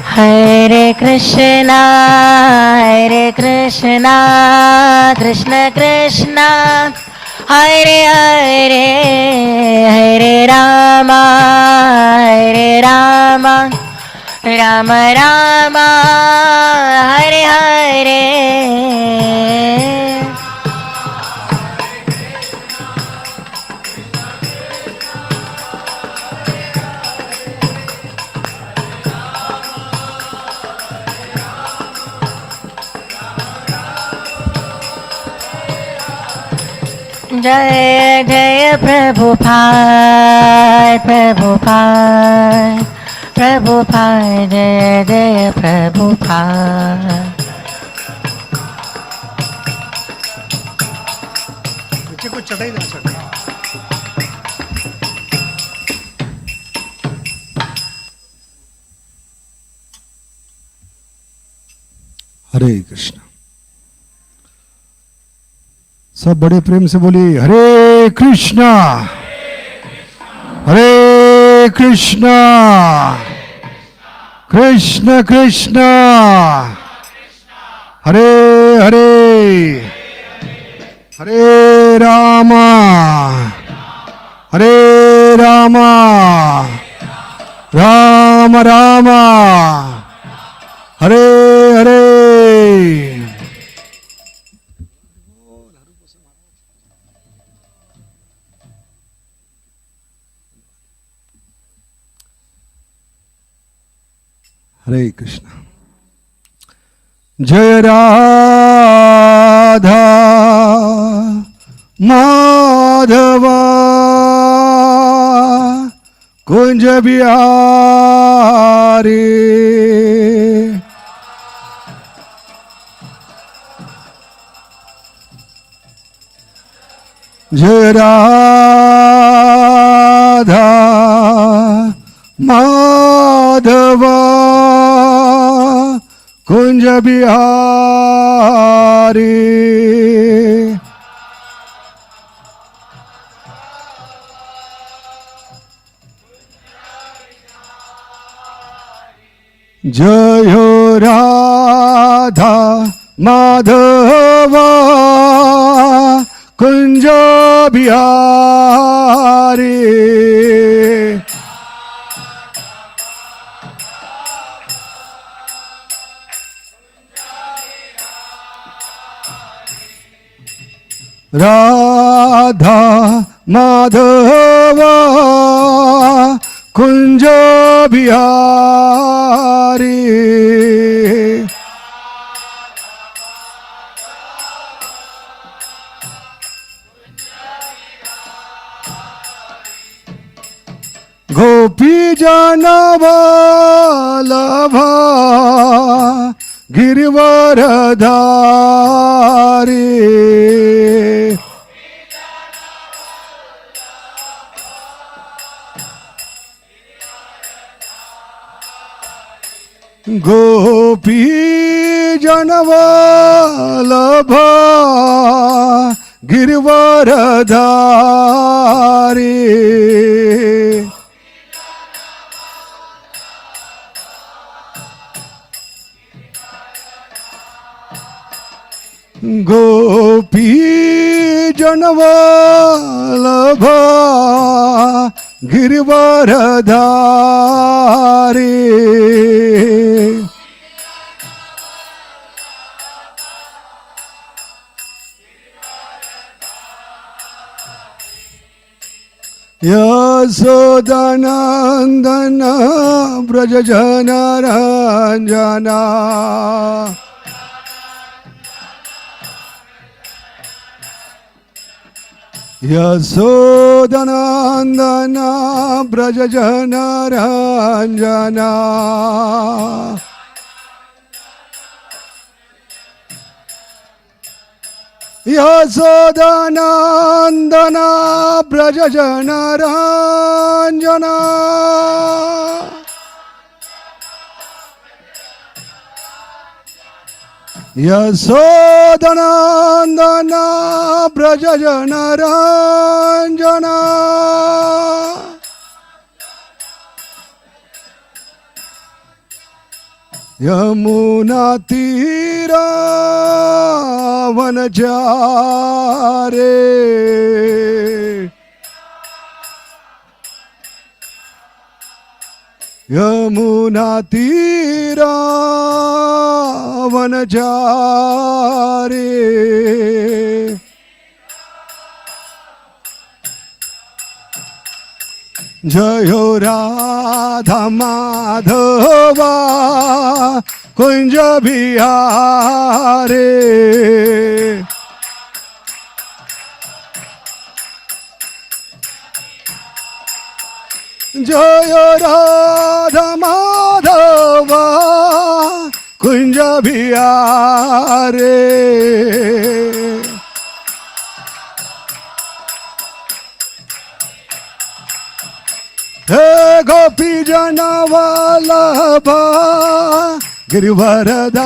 हरे कृष्णा कृष्ण कृष्णा हरे हरे, हरे राम राम राम हरे हरे। जय जय प्रभुपाद प्रभुपाद प्रभुपाद, जय जय प्रभुपाद। कुछ चढ़ाई ना चढ़ाई। हरे कृष्ण। सब बड़े प्रेम से बोलिए हरे कृष्णा हरे कृष्णा कृष्ण कृष्ण हरे हरे, हरे राम राम राम हरे हरे। हरे कृष्ण। जय राधा माधवा कुंज बिहारी, जय राधा माधवा कुंज बिहारी, जय राधा माधवा कुंज बिहारी, राधा माधवा कुंज बिहारी, गोपी जन वल्लभा गिरिवरधारी, गोपी जन वल्लभा गिरिवरधारी, गोपी जन वल्लभा गिरिवरधारी, यशोदनंदन ब्रज जन रंजना, यशोदनंदन ब्रज जन रंजना, यशोदनंदन ब्रज जन रंजना, यशोदनंदन ब्रज जन रंजना, यमुना तीरा वनचारे यमुना तीरा वनचारे जयो राधा माधवा कुंज बिहारे जयो राधा माधवा कुंज बिहारे हे गोपी जन वल्लभा गिरिवरधारी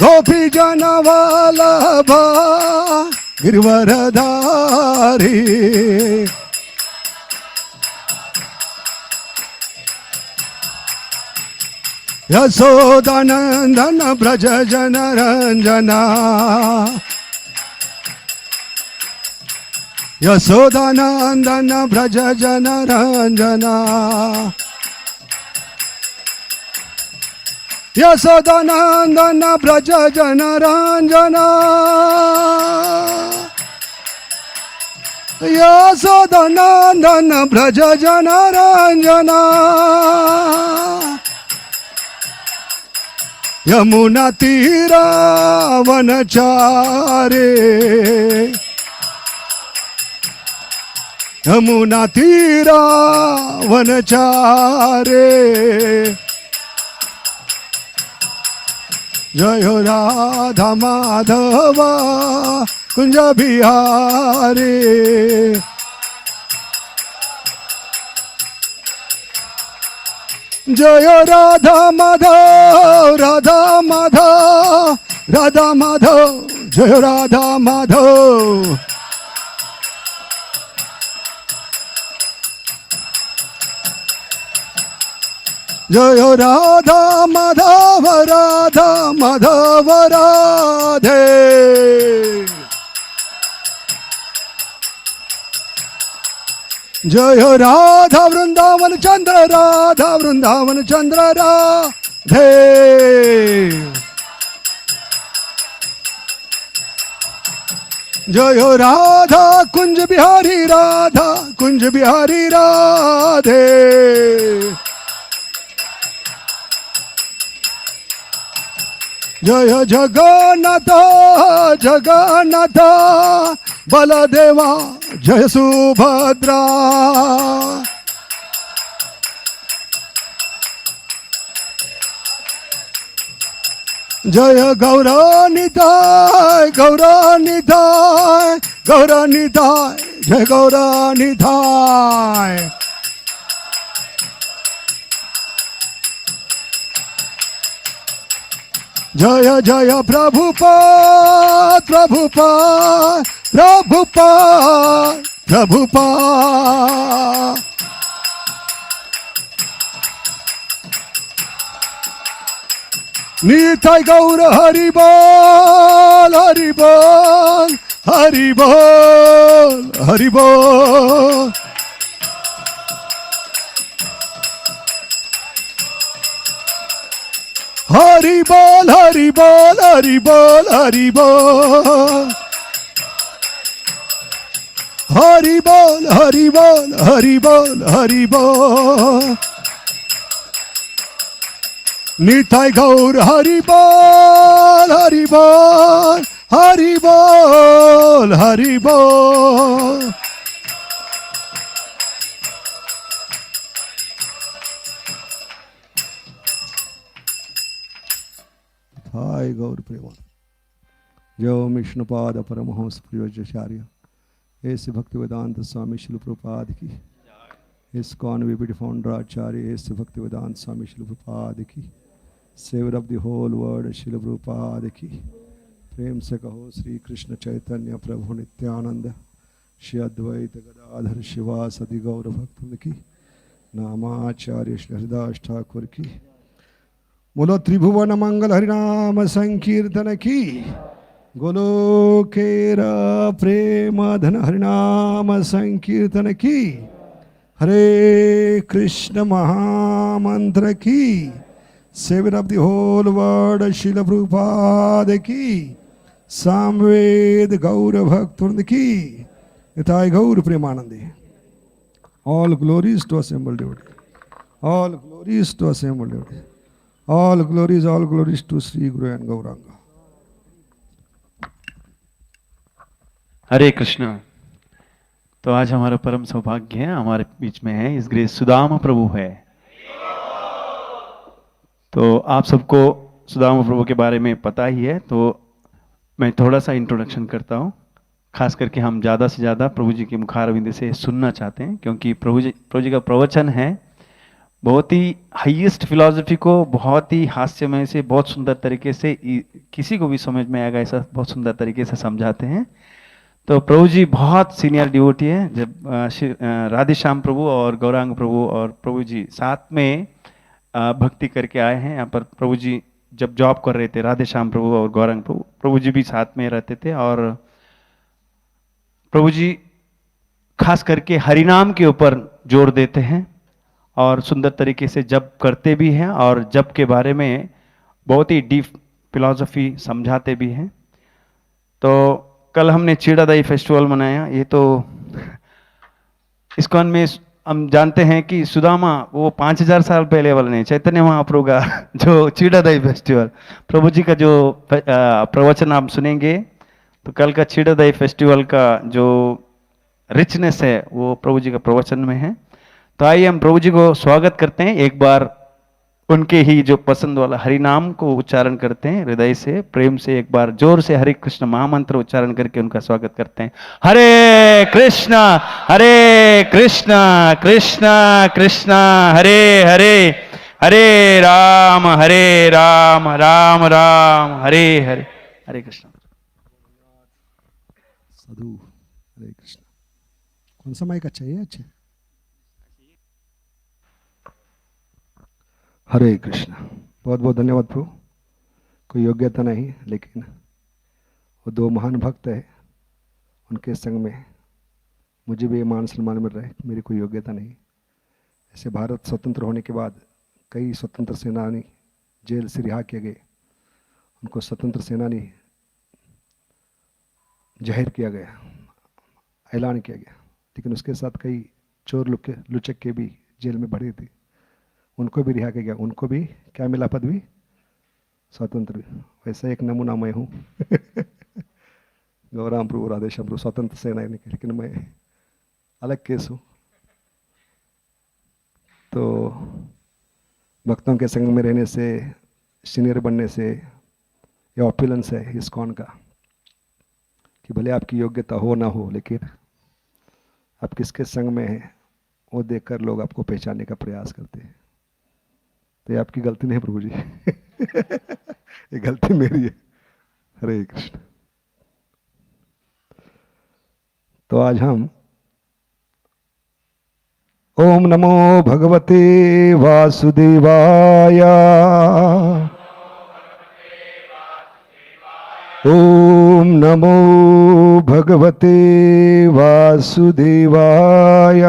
गोपी जन वल्लभा गिरिवरधारी यशोदानंदन ब्रज जन रंजना यशोदानंदन ब्रज जन रंजना यशोदानंदन ब्रज जन रंजना यशोदानंदन ब्रज जन रंजना यमुना तीरा वनचारे यमुना तीरा वनचारे जय राधा माधवा कुंज बिहारी जय राधा माधव राधा माधव राधा माधव जय राधा माधव जय राधा माधव राधा माधव राधे जय राधा वृंदावन चंद्र राधा वृंदावन चंद्र राधे जय राधा कुंज बिहारी राधा कुंज बिहारी राधे जय जगन्नाथ जगन्नाथ बलदेवा जय सुभद्रा जय गौरानिताय गौरानिताय गौरानिताय जय गौरानिताय जय जय प्रभुपाद प्रभुपाद प्रभुपाद प्रभुपाद निताय गौर हरि बोल हरि बोल हरि बोल हरि बोल हरि बोल हरि बोल हरि बोल हरि बोल हरि बोल हरि बोल हरि बोल हरि बोल निताय गौर हरि बोल हरि बोल हरि बोल हरि बोल हाय गौर प्रेम जो विष्णुपाद परमहंस प्रियोचार्य ऐसे भक्ति वेदांत स्वामी शिल प्रभुपाद की इस्कॉन विबिड फाउंडर आचार्य ऐसे भक्ति वेदांत स्वामी शिल प्रभुपाद की saviour of the whole world Srila Prabhupada की प्रेम से कहो श्री कृष्ण चैतन्य प्रभु नित्यानंद श्री अद्वैत गदाधर शिवासदि गौर भक्त की, नामाचार्य श्री हरिदास ठाकुर की। बोलो त्रिभुवन मंगल हरिनाम संकीर्तन की, गोलोकेरा प्रेम धन हरिनाम संकीर्तन की। हरे कृष्ण महामंत्र की, saviour of the whole world Srila Prabhupada की, सामवेद गौर भक्त की, निताय गौर Premanandi. All glories to assembled devotee. All glories to assembled devotee. All glories to Sri Guru and Gauranga. हरे कृष्ण। तो आज हमारा परम सौभाग्य है, हमारे बीच में है इस ग्रेस सुदामा प्रभु है। तो आप सबको सुदामा प्रभु के बारे में पता ही है, तो मैं थोड़ा सा इंट्रोडक्शन करता हूँ। खास करके हम ज़्यादा से ज़्यादा प्रभु जी के मुखारविंद से सुनना चाहते हैं, क्योंकि प्रभु जी का प्रवचन है बहुत ही हाईएस्ट फिलॉसफी को बहुत ही हास्यमय से, बहुत सुंदर तरीके से, किसी को भी समझ में आएगा ऐसा बहुत सुंदर तरीके से समझाते हैं। तो प्रभु जी बहुत सीनियर डिवोटी है। जब राधे श्याम प्रभु और गौरांग प्रभु और प्रभु जी साथ में भक्ति करके आए हैं। यहाँ पर प्रभु जी जब जॉब कर रहे थे, राधे श्याम प्रभु और गौरांग प्रभु जी भी साथ में रहते थे। और प्रभु जी खास करके हरिनाम के ऊपर जोर देते हैं और सुंदर तरीके से जप करते भी हैं, और जप के बारे में बहुत ही डीप फिलॉसफी समझाते भी हैं। तो कल हमने चीड़ादाई फेस्टिवल मनाया। ये तो इस्कॉन में हम जानते हैं कि सुदामा वो 5000 साल पहले वाला नहीं, चैतन्य महाप्रभु का जो चीड़ादाई फेस्टिवल, प्रभु जी का जो प्रवचन आप सुनेंगे, तो कल का चीड़ादाई फेस्टिवल का जो रिचनेस है वो प्रभु जी का प्रवचन में है। तो आइए हम प्रभु जी को स्वागत करते हैं। एक बार उनके ही जो पसंद वाला हरि नाम को उच्चारण करते हैं, हृदय से प्रेम से एक बार जोर से हरे कृष्ण महामंत्र उच्चारण करके उनका स्वागत करते हैं। हरे कृष्णा कृष्ण कृष्ण हरे हरे, हरे राम राम राम हरे हरे। हरे कृष्ण। साधु हरे कृष्ण। कौन सा माइक अच्छा है? अच्छा, हरे कृष्ण। बहुत बहुत धन्यवाद प्रभु। कोई योग्यता नहीं, लेकिन वो दो महान भक्त है, उनके संग में मुझे भी मान सम्मान मिल रहा है। मेरी कोई योग्यता नहीं। ऐसे भारत स्वतंत्र होने के बाद कई स्वतंत्र सेनानी जेल से रिहा किए गए, उनको स्वतंत्र सेनानी जाहिर किया गया, ऐलान किया गया। लेकिन उसके साथ कई चोर लुचक के भी जेल में भरे थे, उनको भी रिहा किया गया। उनको भी क्या मिला? पदवी, स्वतंत्र। वैसा एक नमूना मैं हूँ। गौराम प्रभु राधे श्याम प्रभु स्वतंत्र सेनानी, लेकिन मैं अलग केस हूँ। तो भक्तों के संग में रहने से, सीनियर बनने से यह ऑपुलेंस है इस्कॉन का, कि भले आपकी योग्यता हो ना हो, लेकिन आप किसके संग में हैं वो देखकर लोग आपको पहचानने का प्रयास करते हैं। तो ये आपकी गलती नहीं प्रभु जी। ये गलती मेरी है। हरे कृष्ण। तो आज हम ओम नमो भगवते वासुदेवाय, ओम नमो भगवते वासुदेवाय,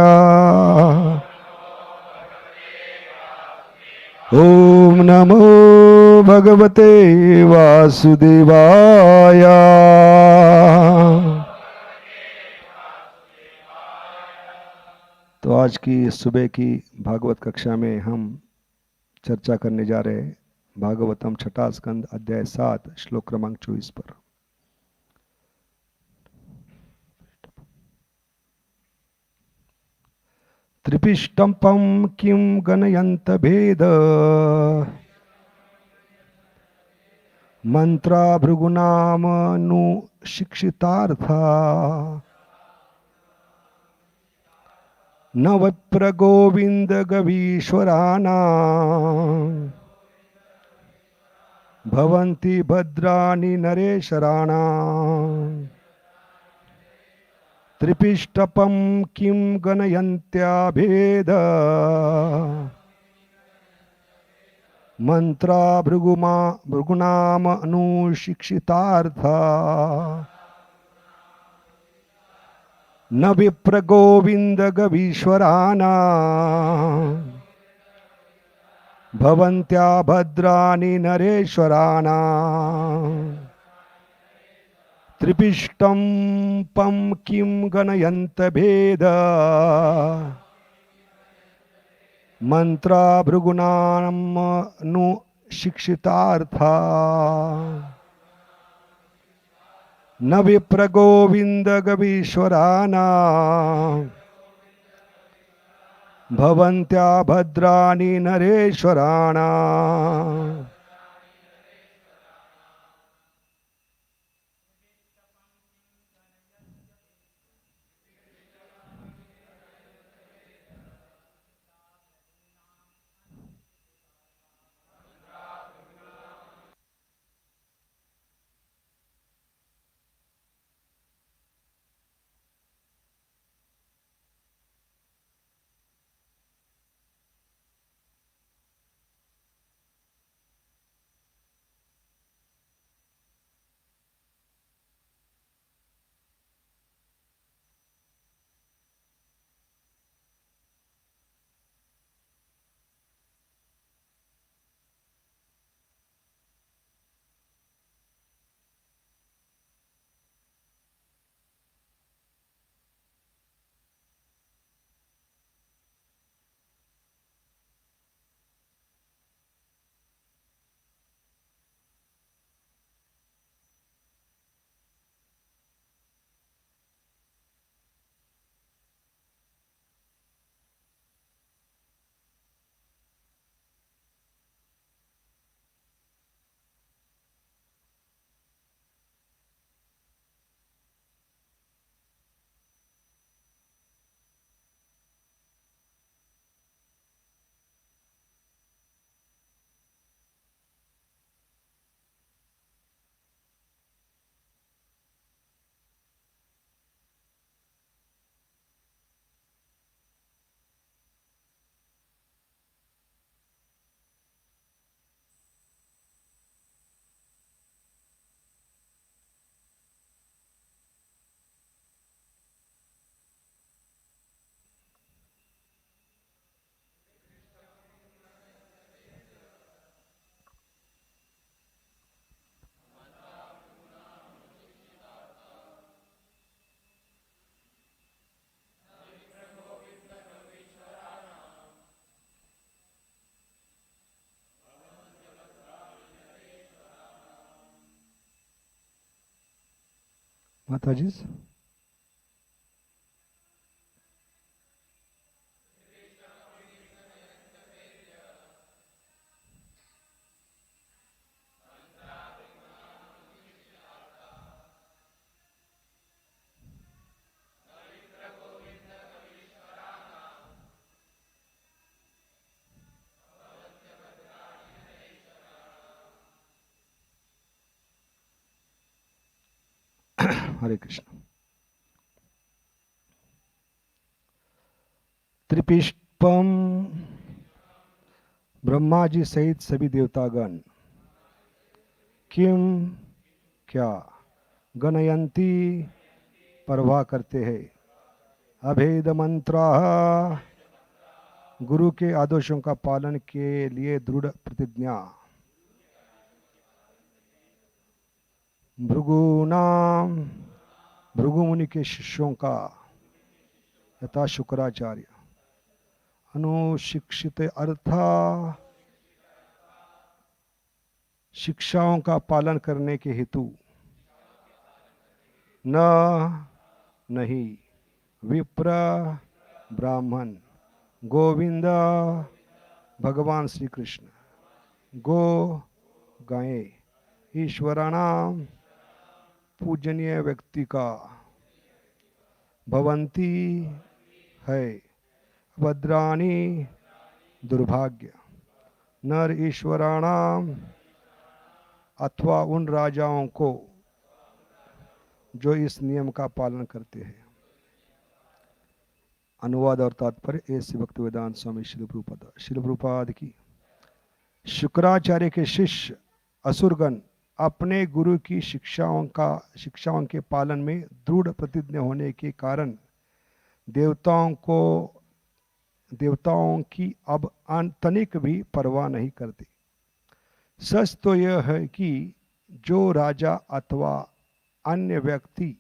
ओम नमो भगवते वासुदेवाय। तो आज की सुबह की भागवत कक्षा में हम चर्चा करने जा रहे हैं भागवतम छठा स्कंद अध्याय 7 श्लोक क्रमांक 24 पर। त्रिपिष्टम्पम किम गणयंत भेद, मंत्रा भृगुनाम नु शिक्षितार्था, न विप्र गोविंद गवीश्वराना, भवन्ति भद्राणि नरेशराणा। त्रिपिष्टपं किं गणयन्त्याभेद मंत्रा भृगुनाम अनुशिक्षितार्था न विप्र गोविंद गवीश्वराना भवन्त्या भद्राणि नरेश्वराना त्रिपिष्टं पं किं गणयन्त भेद मंत्रा भृगुनामनुशिक्षितार्था न विप्र गोविंद गवीश्वराना भवन्त्या भद्राणि नरेश्वराणा माताजी हरे कृष्ण। त्रिपिष्टम ब्रह्मा जी सहित सभी देवतागण किम क्या गणयंती परवाह करते हैं अभेद मंत्रा गुरु के आदेशों का पालन के लिए दृढ़ प्रतिज्ञा भृगु मुनि के शिष्यों का यथा शुक्राचार्य अनुशिक्षित अर्था शिक्षाओं का पालन करने के हेतु नहीं विप्र ब्राह्मण गोविंद भगवान श्री कृष्ण गो गायें ईश्वराणाम पूजनीय व्यक्ति का भवंती है भद्राणी दुर्भाग्य नर ईश्वराणाम अथवा उन राजाओं को जो इस नियम का पालन करते हैं अनुवाद और तात्पर्य ऐसे भक्तिवेदांत स्वामी शिल प्रभुपाद की। शुक्राचार्य के शिष्य असुरगण अपने गुरु की शिक्षाओं के पालन में दृढ़ प्रतिज्ञ होने के कारण देवताओं की अब तनिक भी परवाह नहीं करते। सच तो यह है कि जो राजा अथवा अन्य व्यक्ति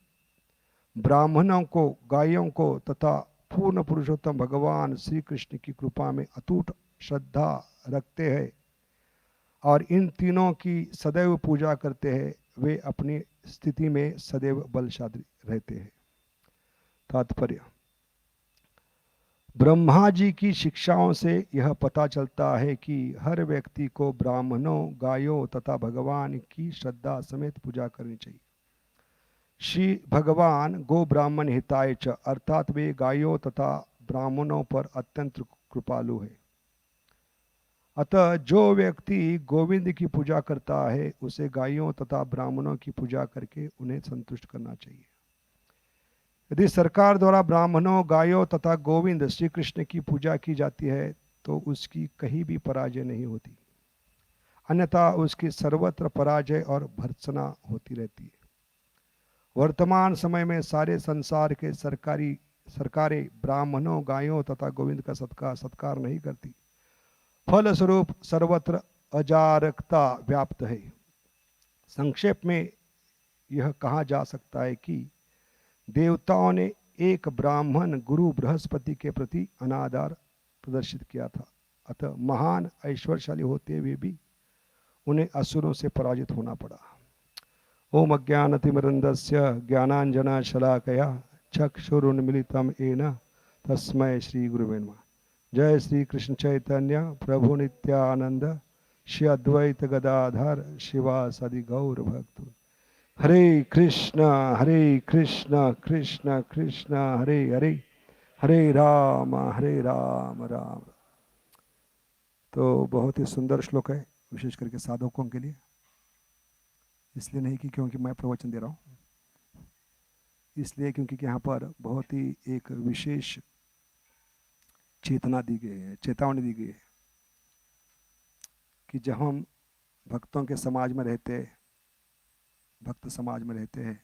ब्राह्मणों को, गायों को तथा पूर्ण पुरुषोत्तम भगवान श्री कृष्ण की कृपा में अटूट श्रद्धा रखते हैं और इन तीनों की सदैव पूजा करते हैं, वे अपनी स्थिति में सदैव बलशाली रहते हैं। तात्पर्य, ब्रह्मा जी की शिक्षाओं से यह पता चलता है कि हर व्यक्ति को ब्राह्मणों, गायों तथा भगवान की श्रद्धा समेत पूजा करनी चाहिए। श्री भगवान गो ब्राह्मण हिताय च, अर्थात वे गायों तथा ब्राह्मणों पर अत्यंत कृपालु है। अतः जो व्यक्ति गोविंद की पूजा करता है उसे गायों तथा ब्राह्मणों की पूजा करके उन्हें संतुष्ट करना चाहिए। यदि सरकार द्वारा ब्राह्मणों, गायों तथा गोविंद श्री कृष्ण की पूजा की जाती है तो उसकी कहीं भी पराजय नहीं होती, अन्यथा उसकी सर्वत्र पराजय और भर्त्सना होती रहती है। वर्तमान समय में सारे संसार के सरकारें ब्राह्मणों, गायों तथा गोविंद का सत्कार नहीं करती। फलस्वरूप सर्वत्र अजारकता व्याप्त है। संक्षेप में यह कहा जा सकता है कि देवताओं ने एक ब्राह्मण गुरु बृहस्पति के प्रति अनादर प्रदर्शित किया था, अतः महान ऐश्वर्यशाली होते हुए भी उन्हें असुरों से पराजित होना पड़ा। ओम अज्ञानतिमिरन्दस्य ज्ञानाञ्जनशलाकया चक्षुरुन्मीलितं येन तस्मै श्री गुरुवे नमः। जय श्री कृष्ण चैतन्य प्रभु नित्यानंद श्री अद्वैत गदाधर शिवासादि गौर भक्त। हरे कृष्ण कृष्ण कृष्ण हरे हरे, हरे राम राम राम। तो बहुत ही सुंदर श्लोक है, विशेष करके साधकों के लिए। इसलिए नहीं कि क्योंकि मैं प्रवचन दे रहा हूँ, इसलिए क्योंकि यहाँ पर बहुत ही एक विशेष चेतावनी दी गई है कि जब हम भक्तों के समाज में रहते, भक्त समाज में रहते हैं,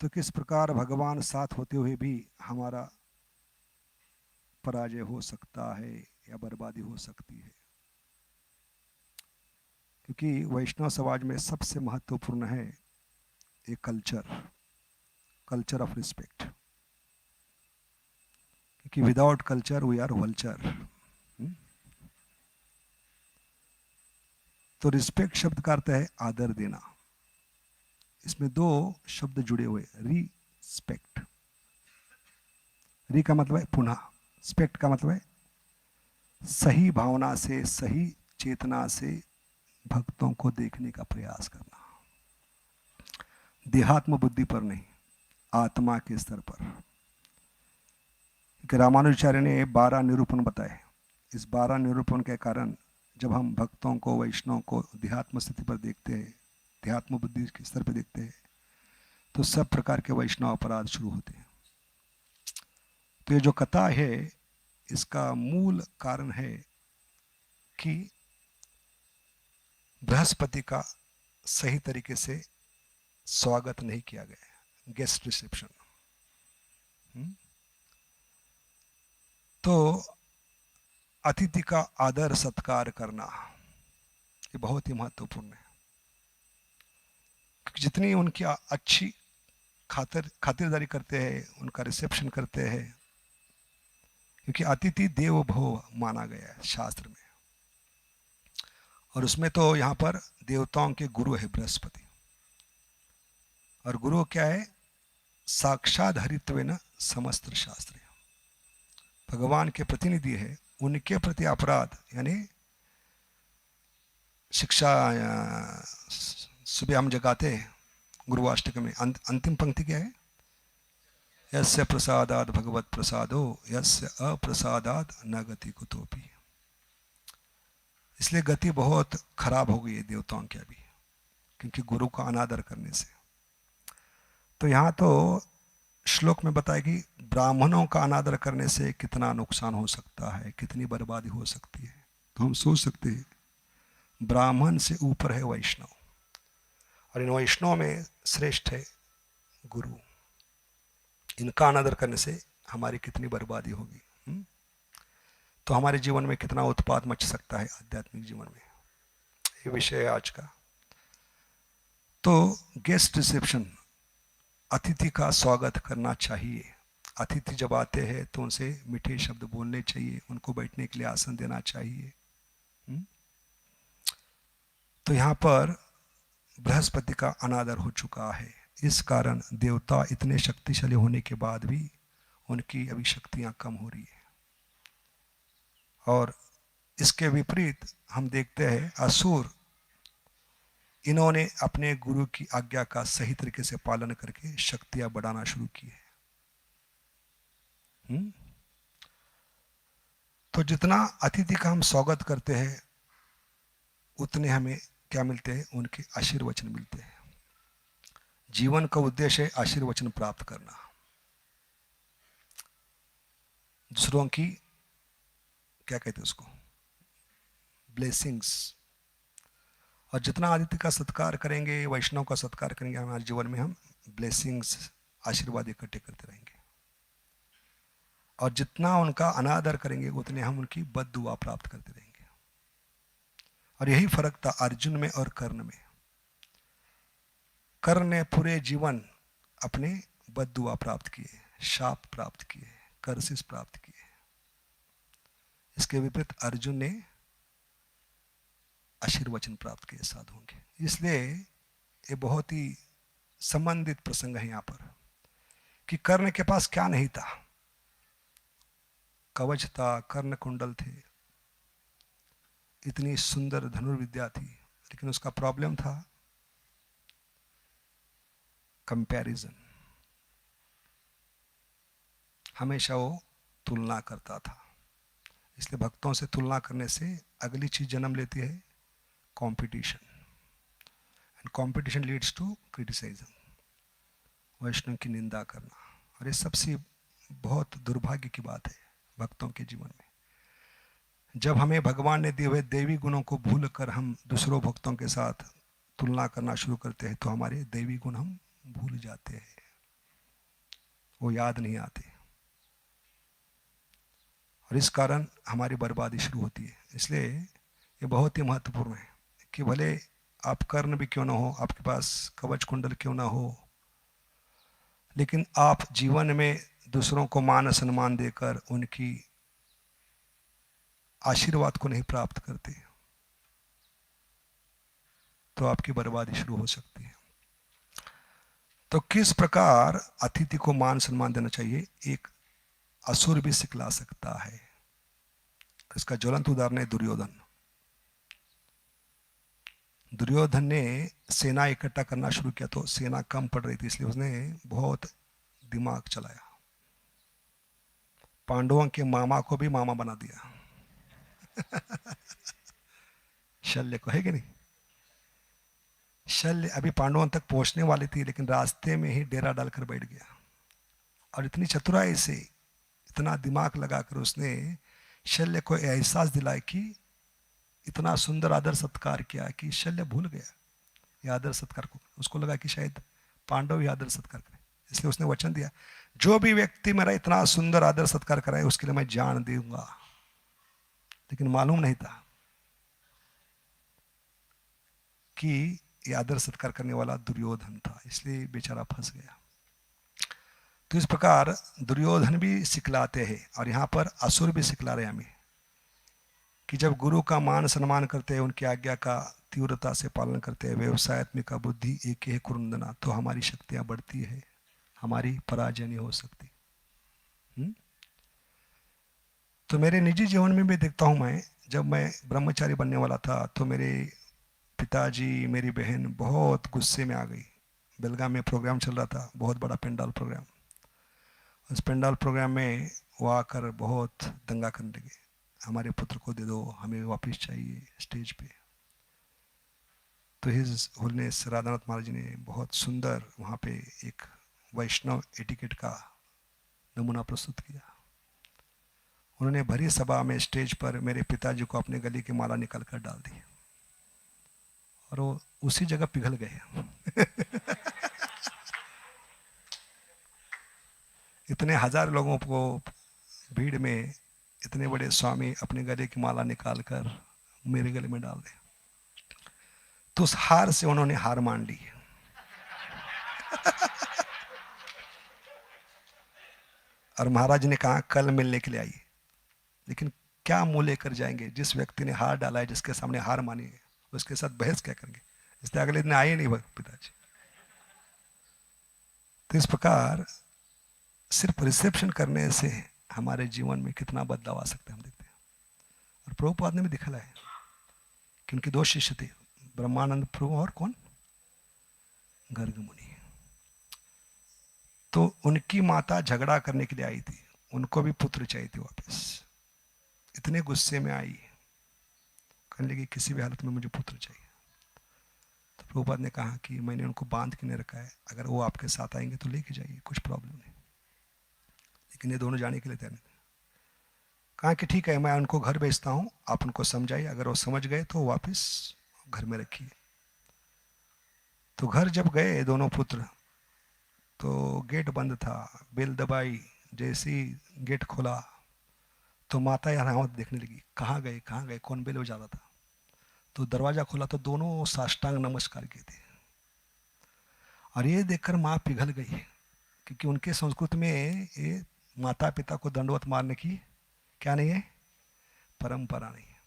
तो किस प्रकार भगवान साथ होते हुए भी हमारा पराजय हो सकता है या बर्बादी हो सकती है। क्योंकि वैष्णव समाज में सबसे महत्वपूर्ण है एक कल्चर ऑफ रिस्पेक्ट, क्योंकि without culture we are vulture. तो रिस्पेक्ट शब्द का अर्थ है आदर देना। इसमें दो शब्द जुड़े हुए, रिस्पेक्ट। री का मतलब है पुनः, स्पेक्ट का मतलब है सही भावना से, सही चेतना से भक्तों को देखने का प्रयास करना, देहात्म बुद्धि पर नहीं, आत्मा के स्तर पर। रामानुजाचार्य ने 12 निरूपण बताए। इस 12 निरूपण के कारण जब हम भक्तों को, वैष्णव को देहात्म स्थिति पर देखते हैं, देहात्म बुद्धि के स्तर पर देखते हैं, तो सब प्रकार के वैष्णव अपराध शुरू होते हैं। तो ये जो कथा है, इसका मूल कारण है कि बृहस्पति का सही तरीके से स्वागत नहीं किया गया, गेस्ट रिसेप्शन। तो अतिथि का आदर सत्कार करना ये बहुत ही महत्वपूर्ण है। जितनी उनकी अच्छी खातिरदारी करते हैं, उनका रिसेप्शन करते हैं, क्योंकि अतिथि देवो भव माना गया है शास्त्र में। और उसमें तो यहाँ पर देवताओं के गुरु है बृहस्पति, और गुरु क्या है? साक्षात हरित्वेन समस्त शास्त्र, भगवान के प्रतिनिधि है। उनके प्रति अपराध यानी शिक्षा सुबह हम जगाते हैं गुरुवाष्टक में, अंतिम पंक्ति क्या है? यस्य प्रसादाद भगवत प्रसादो यस्य अप्रसादाद न गति कुतोपि। इसलिए गति बहुत खराब हो गई है देवताओं की अभी, क्योंकि गुरु का अनादर करने से। तो यहाँ तो श्लोक में बताया कि ब्राह्मणों का अनादर करने से कितना नुकसान हो सकता है, कितनी बर्बादी हो सकती है। तो हम सोच सकते हैं ब्राह्मण से ऊपर है वैष्णव, और इन वैष्णव में श्रेष्ठ है गुरु। इनका अनादर करने से हमारी कितनी बर्बादी होगी। तो हमारे जीवन में कितना उत्पाद मच सकता है आध्यात्मिक जीवन में, ये विषय है आज का। तो गेस्ट रिसेप्शन, अतिथि का स्वागत करना चाहिए। अतिथि जब आते हैं तो उनसे मीठे शब्द बोलने चाहिए, उनको बैठने के लिए आसन देना चाहिए। तो यहाँ पर बृहस्पति का अनादर हो चुका है, इस कारण देवता इतने शक्तिशाली होने के बाद भी उनकी अभी शक्तियाँ कम हो रही है। और इसके विपरीत हम देखते हैं असुर, इन्होंने अपने गुरु की आज्ञा का सही तरीके से पालन करके शक्तियां बढ़ाना शुरू की है। तो जितना अतिथि का हम स्वागत करते हैं उतने हमें क्या मिलते हैं, उनके आशीर्वचन मिलते हैं। जीवन का उद्देश्य है आशीर्वचन प्राप्त करना, दूसरों की क्या कहते हैं उसको, ब्लेसिंग्स। और जितना अतिथि का सत्कार करेंगे, वैष्णव का सत्कार करेंगे, हमारे जीवन में हम ब्लेसिंग्स, आशीर्वाद इकट्ठे करते रहेंगे। और जितना उनका अनादर करेंगे उतने हम उनकी बद्दुआ प्राप्त करते रहेंगे। और यही फर्क था अर्जुन में और कर्ण में। कर्ण ने पूरे जीवन अपने बद्दुआ प्राप्त किए, शाप प्राप्त किए, कर्सिस प्राप्त किए। इसके विपरीत अर्जुन ने आशीर्वचन प्राप्त किए साधुओं के। इसलिए ये बहुत ही संबंधित प्रसंग है यहाँ पर कि कर्ण के पास क्या नहीं था। कवच था, कर्ण कुंडल थे, इतनी सुंदर धनुर्विद्या थी, लेकिन उसका प्रॉब्लम था कंपैरिजन। हमेशा वो तुलना करता था। इसलिए भक्तों से तुलना करने से अगली चीज जन्म लेती है competition, and competition leads to criticism, Vaishnav की निंदा करना। और ये सबसे बहुत दुर्भाग्य की बात है भक्तों के जीवन में। जब हमें भगवान ने दिए हुए देवी गुणों को भूल कर हम दूसरों भक्तों के साथ तुलना करना शुरू करते हैं तो हमारे देवी गुण हम भूल जाते हैं, वो याद नहीं आते, और इस कारण हमारी बर्बादी शुरू होती है। इसलिए ये बहुत ही महत्वपूर्ण है कि भले आप कर्ण भी क्यों ना हो, आपके पास कवच कुंडल क्यों ना हो, लेकिन आप जीवन में दूसरों को मान सम्मान देकर उनकी आशीर्वाद को नहीं प्राप्त करते तो आपकी बर्बादी शुरू हो सकती है। तो किस प्रकार अतिथि को मान सम्मान देना चाहिए, एक असुर भी सिखला सकता है। इसका ज्वलंत उदाहरण है दुर्योधन। दुर्योधन ने सेना इकट्ठा करना शुरू किया तो सेना कम पड़ रही थी, इसलिए उसने बहुत दिमाग चलाया, पांडवों के मामा को भी मामा बना दिया शल्य को, है कि नहीं। शल्य अभी पांडवों तक पहुंचने वाली थी, लेकिन रास्ते में ही डेरा डालकर बैठ गया। और इतनी चतुराई से, इतना दिमाग लगाकर उसने शल्य को एहसास दिलाया कि इतना सुंदर आदर सत्कार किया कि शल्य भूल गया ये आदर सत्कार को। उसको लगा कि शायद पांडव ही आदर सत्कार करें, इसलिए उसने वचन दिया, जो भी व्यक्ति मेरा इतना सुंदर आदर सत्कार कराए उसके लिए मैं जान दूंगा। लेकिन मालूम नहीं था कि ये आदर सत्कार करने वाला दुर्योधन था, इसलिए बेचारा फंस गया। तो इस प्रकार दुर्योधन भी सिखलाते हैं, और यहाँ पर असुर भी सिखला रहे हमें कि जब गुरु का मान सम्मान करते हैं, उनकी आज्ञा का तीव्रता से पालन करते हैं, व्यवसायत्मिका बुद्धि एक है कुरुंदना, तो हमारी शक्तियाँ बढ़ती है, हमारी पराजय नहीं हो सकती। तो मेरे निजी जीवन में भी देखता हूँ मैं, जब मैं ब्रह्मचारी बनने वाला था तो मेरे पिताजी, मेरी बहन बहुत गुस्से में आ गई। बेलगाम में प्रोग्राम चल रहा था, बहुत बड़ा पेंडाल प्रोग्राम। उस पेंडाल प्रोग्राम में वो आकर बहुत दंगा करने लगे, हमारे पुत्र को दे दो, हमें वापस चाहिए स्टेज पे। तो हिज होलनेस राधानाथ महाराज जी ने बहुत सुंदर वहाँ पे एक वैष्णव एटिकेट का नमूना प्रस्तुत किया। उन्होंने भरी सभा में स्टेज पर मेरे पिताजी को अपने गले की माला निकाल कर डाल दी और वो उसी जगह पिघल गए। इतने हजार लोगों को भीड़ में इतने बड़े स्वामी अपने गले की माला निकाल कर मेरे गले में डाल दे, तो उस हार से उन्होंने हार मान ली। और महाराज ने कहा कल मिलने के लिए आइए। लेकिन क्या मुंह लेकर जाएंगे? जिस व्यक्ति ने हार डाला है, जिसके सामने हार मानी है, उसके साथ बहस क्या करेंगे? इसलिए अगले दिन आए नहीं पिताजी। तो इस प्रकार सिर्फ रिसेप्शन करने से हमारे जीवन में कितना बदलाव आ सकता है हम देखते हैं। और प्रभुपाद ने भी दिखलाया कि उनके दो शिष्य थे, ब्रह्मानंद प्रभु और कौन, गर्ग मुनि। तो उनकी माता झगड़ा करने के लिए आई थी, उनको भी पुत्र चाहिए थे वापस। इतने गुस्से में आई, कहने लगी किसी भी हालत में मुझे पुत्र चाहिए। तो प्रभुपाद ने कहा कि मैंने उनको बांध के नहीं रखा है, अगर वो आपके साथ आएंगे तो लेके जाइए, कुछ प्रॉब्लम नहीं। लेकिन ये दोनों जाने के लिए तैयार नहीं। कहा कि ठीक है, मैं उनको घर भेजता हूँ, आप उनको समझाइए, अगर वो समझ गए तो वापस घर में रखिए। तो घर जब गए दोनों पुत्र, तो गेट बंद था, बेल दबाई, जैसे ही गेट खोला तो माता यहाँ देखने लगी, कहाँ गए, कौन बेल बजा रहा था। तो दरवाजा खोला तो दोनों साष्टांग नमस्कार किए थे। और ये देखकर माँ पिघल गई, क्योंकि उनके संस्कृत में ये माता पिता को दंडवत मारने की क्या नहीं है, परंपरा नहीं है।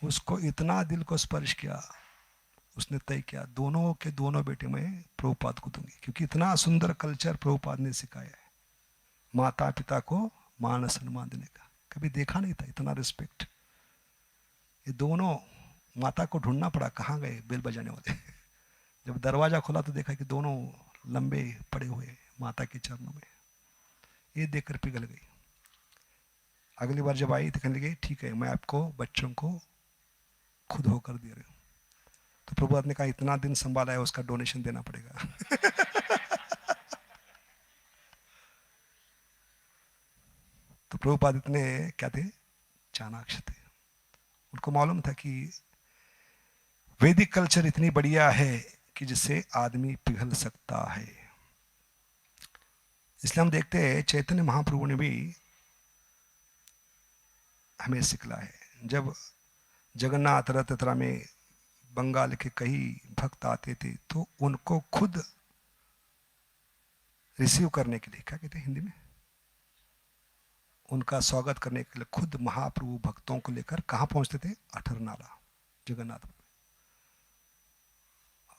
उसको इतना दिल को स्पर्श किया, उसने तय किया दोनों के दोनों बेटे मैं प्रभुपाद को दूंगी, क्योंकि इतना सुंदर कल्चर प्रभुपाद ने सिखाया है, माता पिता को मान सम्मान देने का। कभी देखा नहीं था इतना रिस्पेक्ट। ये दोनों, माता को ढूंढना पड़ा कहाँ गए बेल बजाने वाले। जब दरवाजा खोला तो देखा कि दोनों लंबे पड़े हुए माता के चरणों में। ये देखकर पिघल गई। अगली बार जब आई तो कहने लगी ठीक है, मैं आपको बच्चों को खुद होकर दे रही हूँ। तो प्रभुपाद ने कहा इतना दिन संभाला है, उसका डोनेशन देना पड़ेगा। तो प्रभुपाद इतने क्या थे, चाणाक्ष थे। उनको मालूम था कि वैदिक कल्चर इतनी बढ़िया है कि जिससे आदमी पिघल सकता है। इसलिए हम देखते हैं चैतन्य महाप्रभु ने भी हमें सिखला है। जब जगन्नाथ रथ यात्रा में बंगाल के कई भक्त आते थे तो उनको खुद रिसीव करने के लिए, क्या कहते हैं हिंदी में, उनका स्वागत करने के लिए खुद महाप्रभु भक्तों को लेकर कहाँ पहुंचते थे, अठरनाला जगन्नाथ।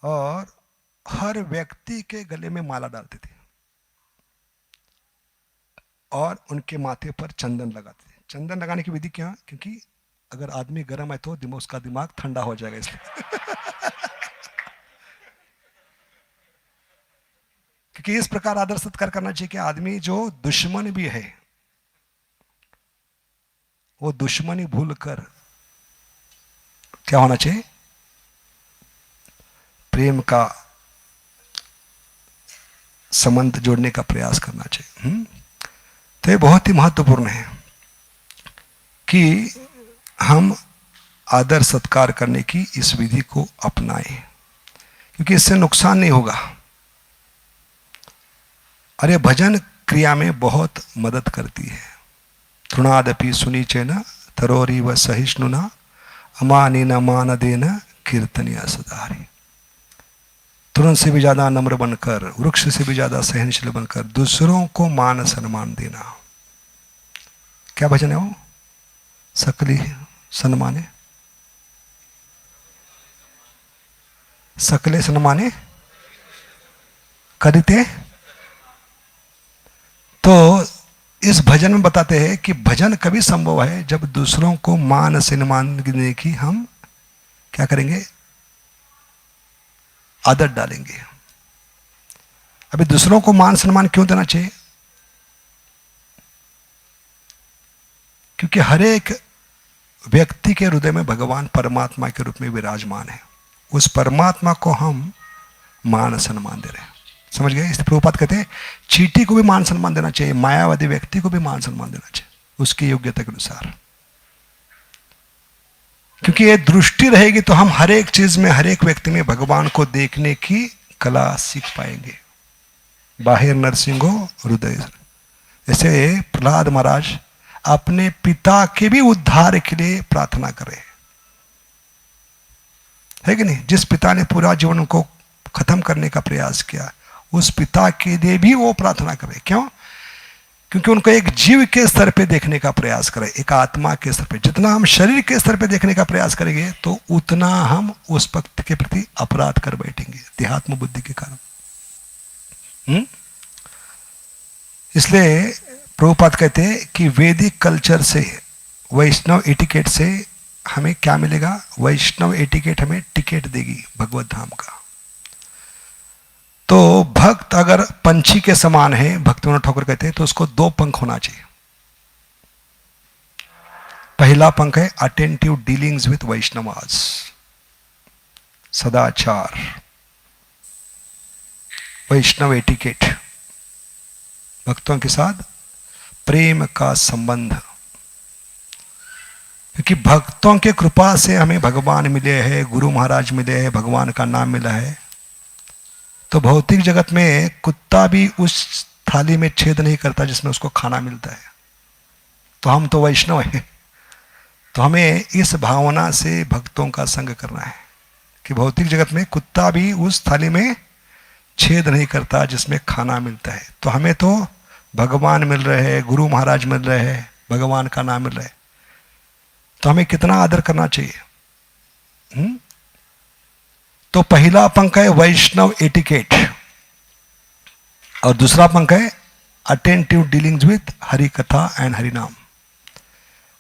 और हर व्यक्ति के गले में माला डालते थे और उनके माथे पर चंदन लगाते थे। चंदन लगाने की विधि क्या, क्योंकि अगर आदमी गर्म है तो उसका दिमाग ठंडा हो जाएगा, इसलिए। क्योंकि इस प्रकार आदर सत्कार करना चाहिए कि आदमी जो दुश्मन भी है वो दुश्मनी भूलकर क्या होना चाहिए, प्रेम का संबंध जोड़ने का प्रयास करना चाहिए। तो ये बहुत ही महत्वपूर्ण है कि हम आदर सत्कार करने की इस विधि को अपनाएं, क्योंकि इससे नुकसान नहीं होगा। अरे भजन क्रिया में बहुत मदद करती है। तृणादपि सुनीचेन तरोरी व सहिष्णुना अमानेन मानदेन कीर्तनीय सदारी। तृण से भी ज्यादा नम्र बनकर, वृक्ष से भी ज्यादा सहनशील बनकर दूसरों को मान सम्मान देना। क्या भजन है वो, सकली सन्माने, सकले सन्माने करते। तो इस भजन में बताते हैं कि भजन कभी संभव है जब दूसरों को मान सम्मान देने की हम क्या करेंगे, आदत डालेंगे। अभी दूसरों को मान सम्मान क्यों देना चाहिए, क्योंकि हर एक व्यक्ति के हृदय में भगवान परमात्मा के रूप में विराजमान है। उस परमात्मा को हम मान सम्मान दे रहे हैं। समझ गए? इसलिए प्रभुपाद कहते हैं चींटी को भी मान सम्मान देना चाहिए, मायावादी व्यक्ति को भी मान सम्मान देना चाहिए उसकी योग्यता के अनुसार। क्योंकि ये दृष्टि रहेगी तो हम हर एक चीज में, हर एक व्यक्ति में भगवान को देखने की कला सीख पाएंगे। बाहिर नरसिंहो हृदय। जैसे प्रहलाद महाराज अपने पिता के भी उद्धार के लिए प्रार्थना करे, है कि नहीं? जिस पिता ने पूरा जीवन को खत्म करने का प्रयास किया, उस पिता के लिए भी वो प्रार्थना करे। क्यों? क्योंकि उनको एक जीव के स्तर पे देखने का प्रयास करें, एक आत्मा के स्तर पे। जितना हम शरीर के स्तर पे देखने का प्रयास करेंगे तो उतना हम उस भक्त के प्रति अपराध कर बैठेंगे, देहात्म बुद्धि के कारण। इसलिए प्रभुपाद कहते हैं कि वैदिक कल्चर से, वैष्णव एटिकेट से हमें क्या मिलेगा? वैष्णव एटिकेट हमें टिकट देगी भगवत धाम का। तो भक्त अगर पंछी के समान है, भक्तिविनोद ठाकुर कहते हैं, तो उसको दो पंख होना चाहिए। पहला पंख है अटेंटिव डीलिंग्स विथ वैष्णवास, सदाचार, वैष्णव एटिकेट, भक्तों के साथ प्रेम का संबंध। क्योंकि भक्तों के कृपा से हमें भगवान मिले हैं, गुरु महाराज मिले हैं, भगवान का नाम मिला है। तो भौतिक जगत में कुत्ता भी उस थाली में छेद नहीं करता जिसमें उसको खाना मिलता है। तो हम तो वैष्णव हैं, तो हमें इस भावना से भक्तों का संग करना है कि भौतिक जगत में कुत्ता भी उस थाली में छेद नहीं करता जिसमें खाना मिलता है। तो हमें तो भगवान मिल रहे हैं, गुरु महाराज मिल रहे हैं, भगवान का नाम मिल रहा है, तो हमें कितना आदर करना चाहिए। तो पहला पंख है वैष्णव एटिकेट और दूसरा पंख है अटेंटिव डीलिंग्स विथ हरि कथा एंड हरि नाम।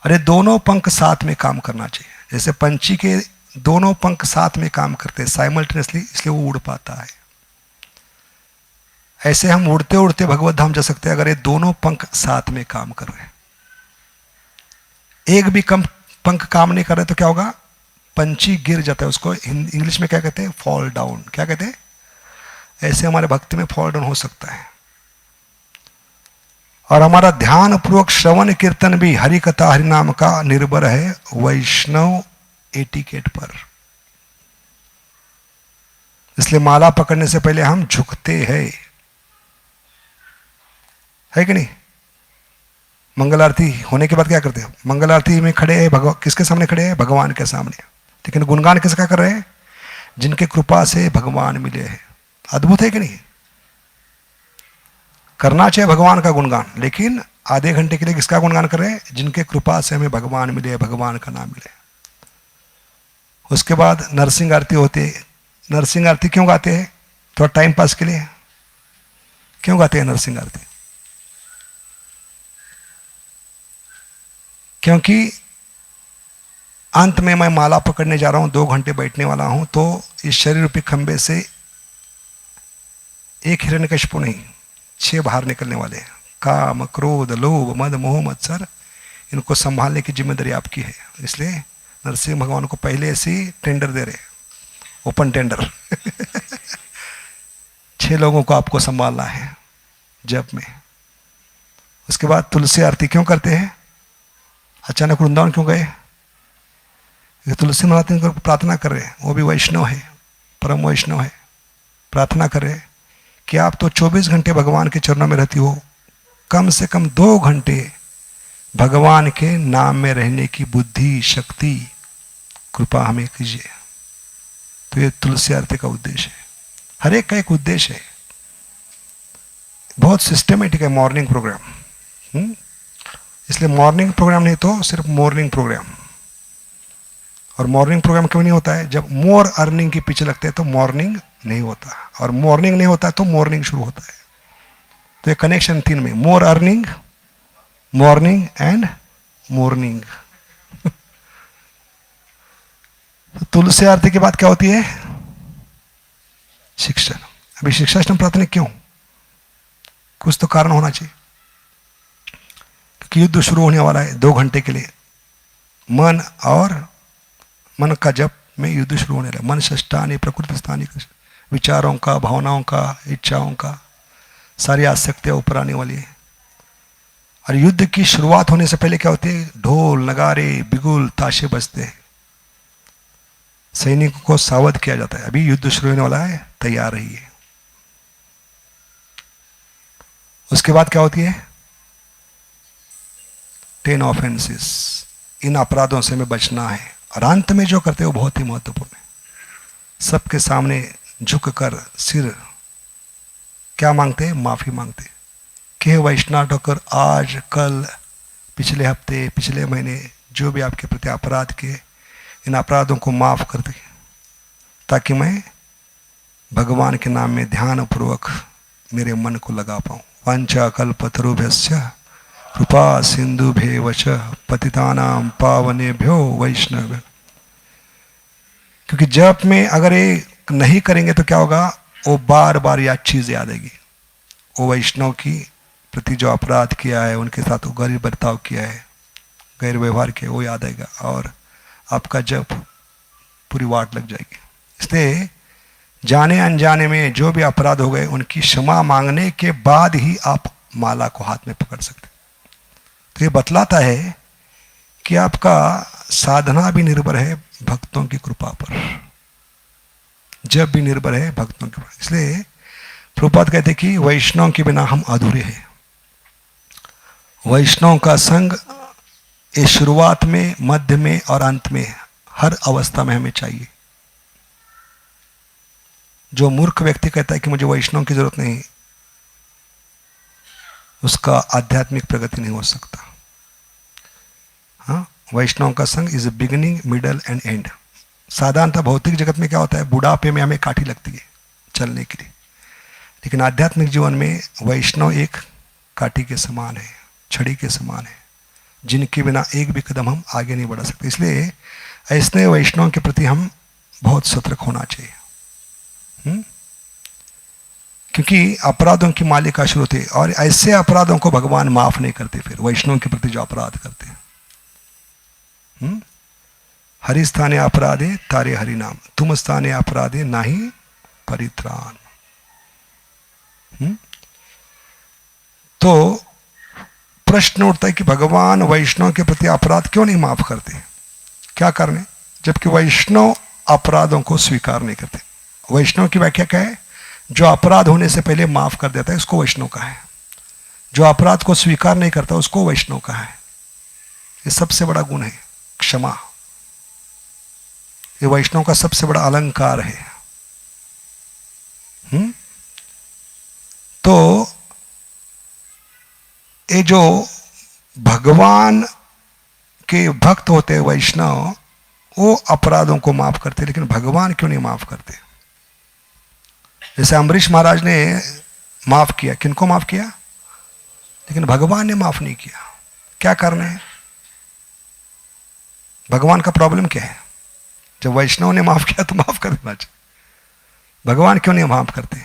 अरे दोनों पंख साथ में काम करना चाहिए। जैसे पंछी के दोनों पंख साथ में काम करते हैं साइमल्टेनियसली, इसलिए वो उड़ पाता है। ऐसे हम उड़ते उड़ते भगवत धाम जा सकते हैं अगर ये दोनों पंख साथ में काम कर रहे हैं। एक भी पंख काम नहीं कर रहे तो क्या होगा? पंछी गिर जाता है। उसको इंग्लिश में क्या कहते हैं? Fall down. क्या कहते हैं? ऐसे हमारे भक्ति में फॉल डाउन हो सकता है। और हमारा ध्यान पूर्वक श्रवण कीर्तन भी हरि कथा हरि नाम का निर्भर है वैष्णव एटिकेट पर। इसलिए माला पकड़ने से पहले हम झुकते हैं, है कि नहीं? मंगल आरती होने के बाद क्या करते हैं? मंगल आरती में खड़े हैं, किसके सामने खड़े हैं? भगवान के सामने। लेकिन गुणगान किसका कर रहे हैं? जिनके कृपा से भगवान मिले हैं। अद्भुत है कि नहीं? करना चाहिए भगवान का गुणगान, लेकिन आधे घंटे के लिए किसका गुणगान कर रहे हैं? जिनके कृपा से हमें भगवान मिले, भगवान का नाम मिले। उसके बाद नरसिंह आरती होती है। नरसिंह आरती क्यों गाते हैं? थोड़ा टाइम पास के लिए। क्यों गाते हैं नरसिंह आरती? क्योंकि अंत में मैं माला पकड़ने जा रहा हूं, 2 घंटे बैठने वाला हूं, तो इस शरीर रूपी खंबे से एक हिरण्यकशिपु नहीं, 6 बाहर निकलने वाले हैं। काम, क्रोध, लोभ, मद, मोह, मत्सर, इनको संभालने की जिम्मेदारी आपकी है। इसलिए नरसिंह भगवान को पहले से ही टेंडर दे रहे, ओपन टेंडर। 6 लोगों को आपको संभालना है जप में। उसके बाद तुलसी आरती क्यों करते हैं? अचानक वृंदावन क्यों गए? तुलसी महाराज को प्रार्थना कर रहे हैं, वो भी वैष्णव है, परम वैष्णव है। प्रार्थना कर रहे हैं कि आप तो 24 घंटे भगवान के चरणों में रहती हो, कम से कम 2 घंटे भगवान के नाम में रहने की बुद्धि, शक्ति, कृपा हमें कीजिए। तो ये तुलसी आरती का उद्देश्य है। हर एक का एक उद्देश्य है। बहुत सिस्टमेटिक है मॉर्निंग प्रोग्राम। इसलिए मॉर्निंग प्रोग्राम नहीं तो सिर्फ मॉर्निंग प्रोग्राम। और मॉर्निंग प्रोग्राम क्यों नहीं होता है? जब मोर अर्निंग के पीछे लगते हैं तो मॉर्निंग नहीं होता, और मॉर्निंग नहीं होता तो मॉर्निंग शुरू होता है। तो ये कनेक्शन 3 में, मोर अर्निंग, मॉर्निंग एंड मॉर्निंग। तो तुलसी आरती के बाद क्या होती है? शिक्षण। अभी शिक्षाष्टम प्रार्थना क्यों? कुछ तो कारण होना चाहिए, क्योंकि युद्ध शुरू होने वाला है 2 घंटे के लिए। मन और मन का जप में युद्ध शुरू होने लगा। मन षष्ठानि प्रकृति स्थानी विचारों का, भावनाओं का, इच्छाओं का, सारी आसक्तियां ऊपर आने वाली है। और युद्ध की शुरुआत होने से पहले क्या होती है? ढोल, नगारे, बिगुल, ताशे बजते हैं, सैनिकों को सावध किया जाता है, अभी युद्ध शुरू होने वाला है, तैयार रहिए। उसके बाद क्या होती है? 10 ऑफेंसेस, इन अपराधों से हमें बचना है। और अंत में जो करते हैं वो बहुत ही महत्वपूर्ण है। सबके सामने झुककर सिर क्या मांगते हैं? माफी मांगते हैं कि हे वैष्णव ठाकुर, आज, कल, पिछले हफ्ते, पिछले महीने जो भी आपके प्रति अपराध किए, इन अपराधों को माफ कर दे, ताकि मैं भगवान के नाम में ध्यानपूर्वक मेरे मन को लगा पाऊं। वांछा कल्पतरुभ्यश्च कृपा सिंधुभ्येव च पतितानां पावनेभ्यो वैष्णव। क्योंकि जप में अगर ये नहीं करेंगे तो क्या होगा? वो बार बार यह चीज याद आएगी, वो वैष्णव की प्रति जो अपराध किया है, उनके साथ वो गैर बर्ताव किया है, गैर व्यवहार किया, वो याद आएगा और आपका जप पूरी वाट लग जाएगी। इसलिए जाने अनजाने में जो भी अपराध हो गए, उनकी क्षमा मांगने के बाद ही आप माला को हाथ में पकड़ सकते। तो ये बतलाता है कि आपका साधना भी निर्भर है भक्तों की कृपा पर, जब भी निर्भर है भक्तों के ऊपर। इसलिए प्रभुपाद कहते हैं कि वैष्णव के बिना हम अधूरे हैं। वैष्णव का संग इस शुरुआत में, मध्य में और अंत में, हर अवस्था में हमें चाहिए। जो मूर्ख व्यक्ति कहता है कि मुझे वैष्णव की जरूरत नहीं, उसका आध्यात्मिक प्रगति नहीं हो सकता। हाँ, वैष्णव का संग is a beginning, middle and and. साधारणतः भौतिक जगत में क्या होता है? बुढ़ापे में हमें काठी लगती है चलने के लिए, लेकिन आध्यात्मिक जीवन में वैष्णव एक काठी के समान है, छड़ी के समान है, जिनके बिना एक भी कदम हम आगे नहीं बढ़ा सकते। इसलिए ऐसे वैष्णव के प्रति हम बहुत सतर्क होना चाहिए। क्योंकि अपराधों की मालिका शुरू होती है और ऐसे अपराधों को भगवान माफ नहीं करते। फिर वैष्णव के प्रति जो अपराध करते हैं, हरि स्थाने अपराधे तारे हरि नाम, तुम स्थाने अपराधे नाही परित्राण। तो प्रश्न उठता है कि भगवान वैष्णव के प्रति अपराध क्यों नहीं माफ करते? क्या कारण है? जबकि वैष्णव अपराधों को स्वीकार नहीं करते। वैष्णव की व्याख्या क्या है? जो अपराध होने से पहले माफ कर देता है उसको वैष्णव कहा है। जो अपराध को स्वीकार नहीं करता उसको वैष्णव कहा है। ये सबसे बड़ा गुण है क्षमा। ये वैष्णव का सबसे बड़ा अलंकार है। तो ये जो भगवान के भक्त होते हैं वैष्णव, वो अपराधों को माफ करते, लेकिन भगवान क्यों नहीं माफ करते? जैसे अम्बरीश महाराज ने माफ किया, किनको माफ किया? लेकिन भगवान ने माफ नहीं किया। क्या कारण है? भगवान का प्रॉब्लम क्या है? जब वैष्णव ने माफ किया तो माफ कर देना चाहिए, भगवान क्यों नहीं माफ करते?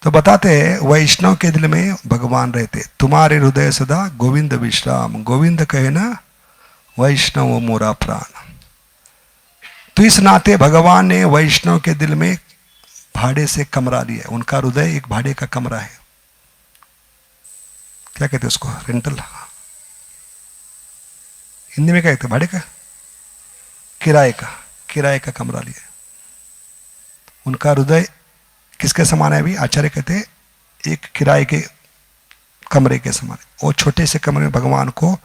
तो बताते हैं वैष्णव के दिल में भगवान रहते। तुम्हारे हृदय सदा गोविंद विश्राम, गोविंद कहे ना वैष्णव मोरा प्राण। तो इस नाते भगवान ने वैष्णव के दिल में भाड़े से कमरा लिया। उनका हृदय एक भाड़े का कमरा है। क्या कहते उसको? रेंटल, हिंदी में क्या कहते? भाड़े का, किराए का कमरा लिया। उनका हृदय किसके समान है? अभी आचार्य कहते हैं एक किराए के कमरे के समान। वो छोटे से कमरे में भगवान को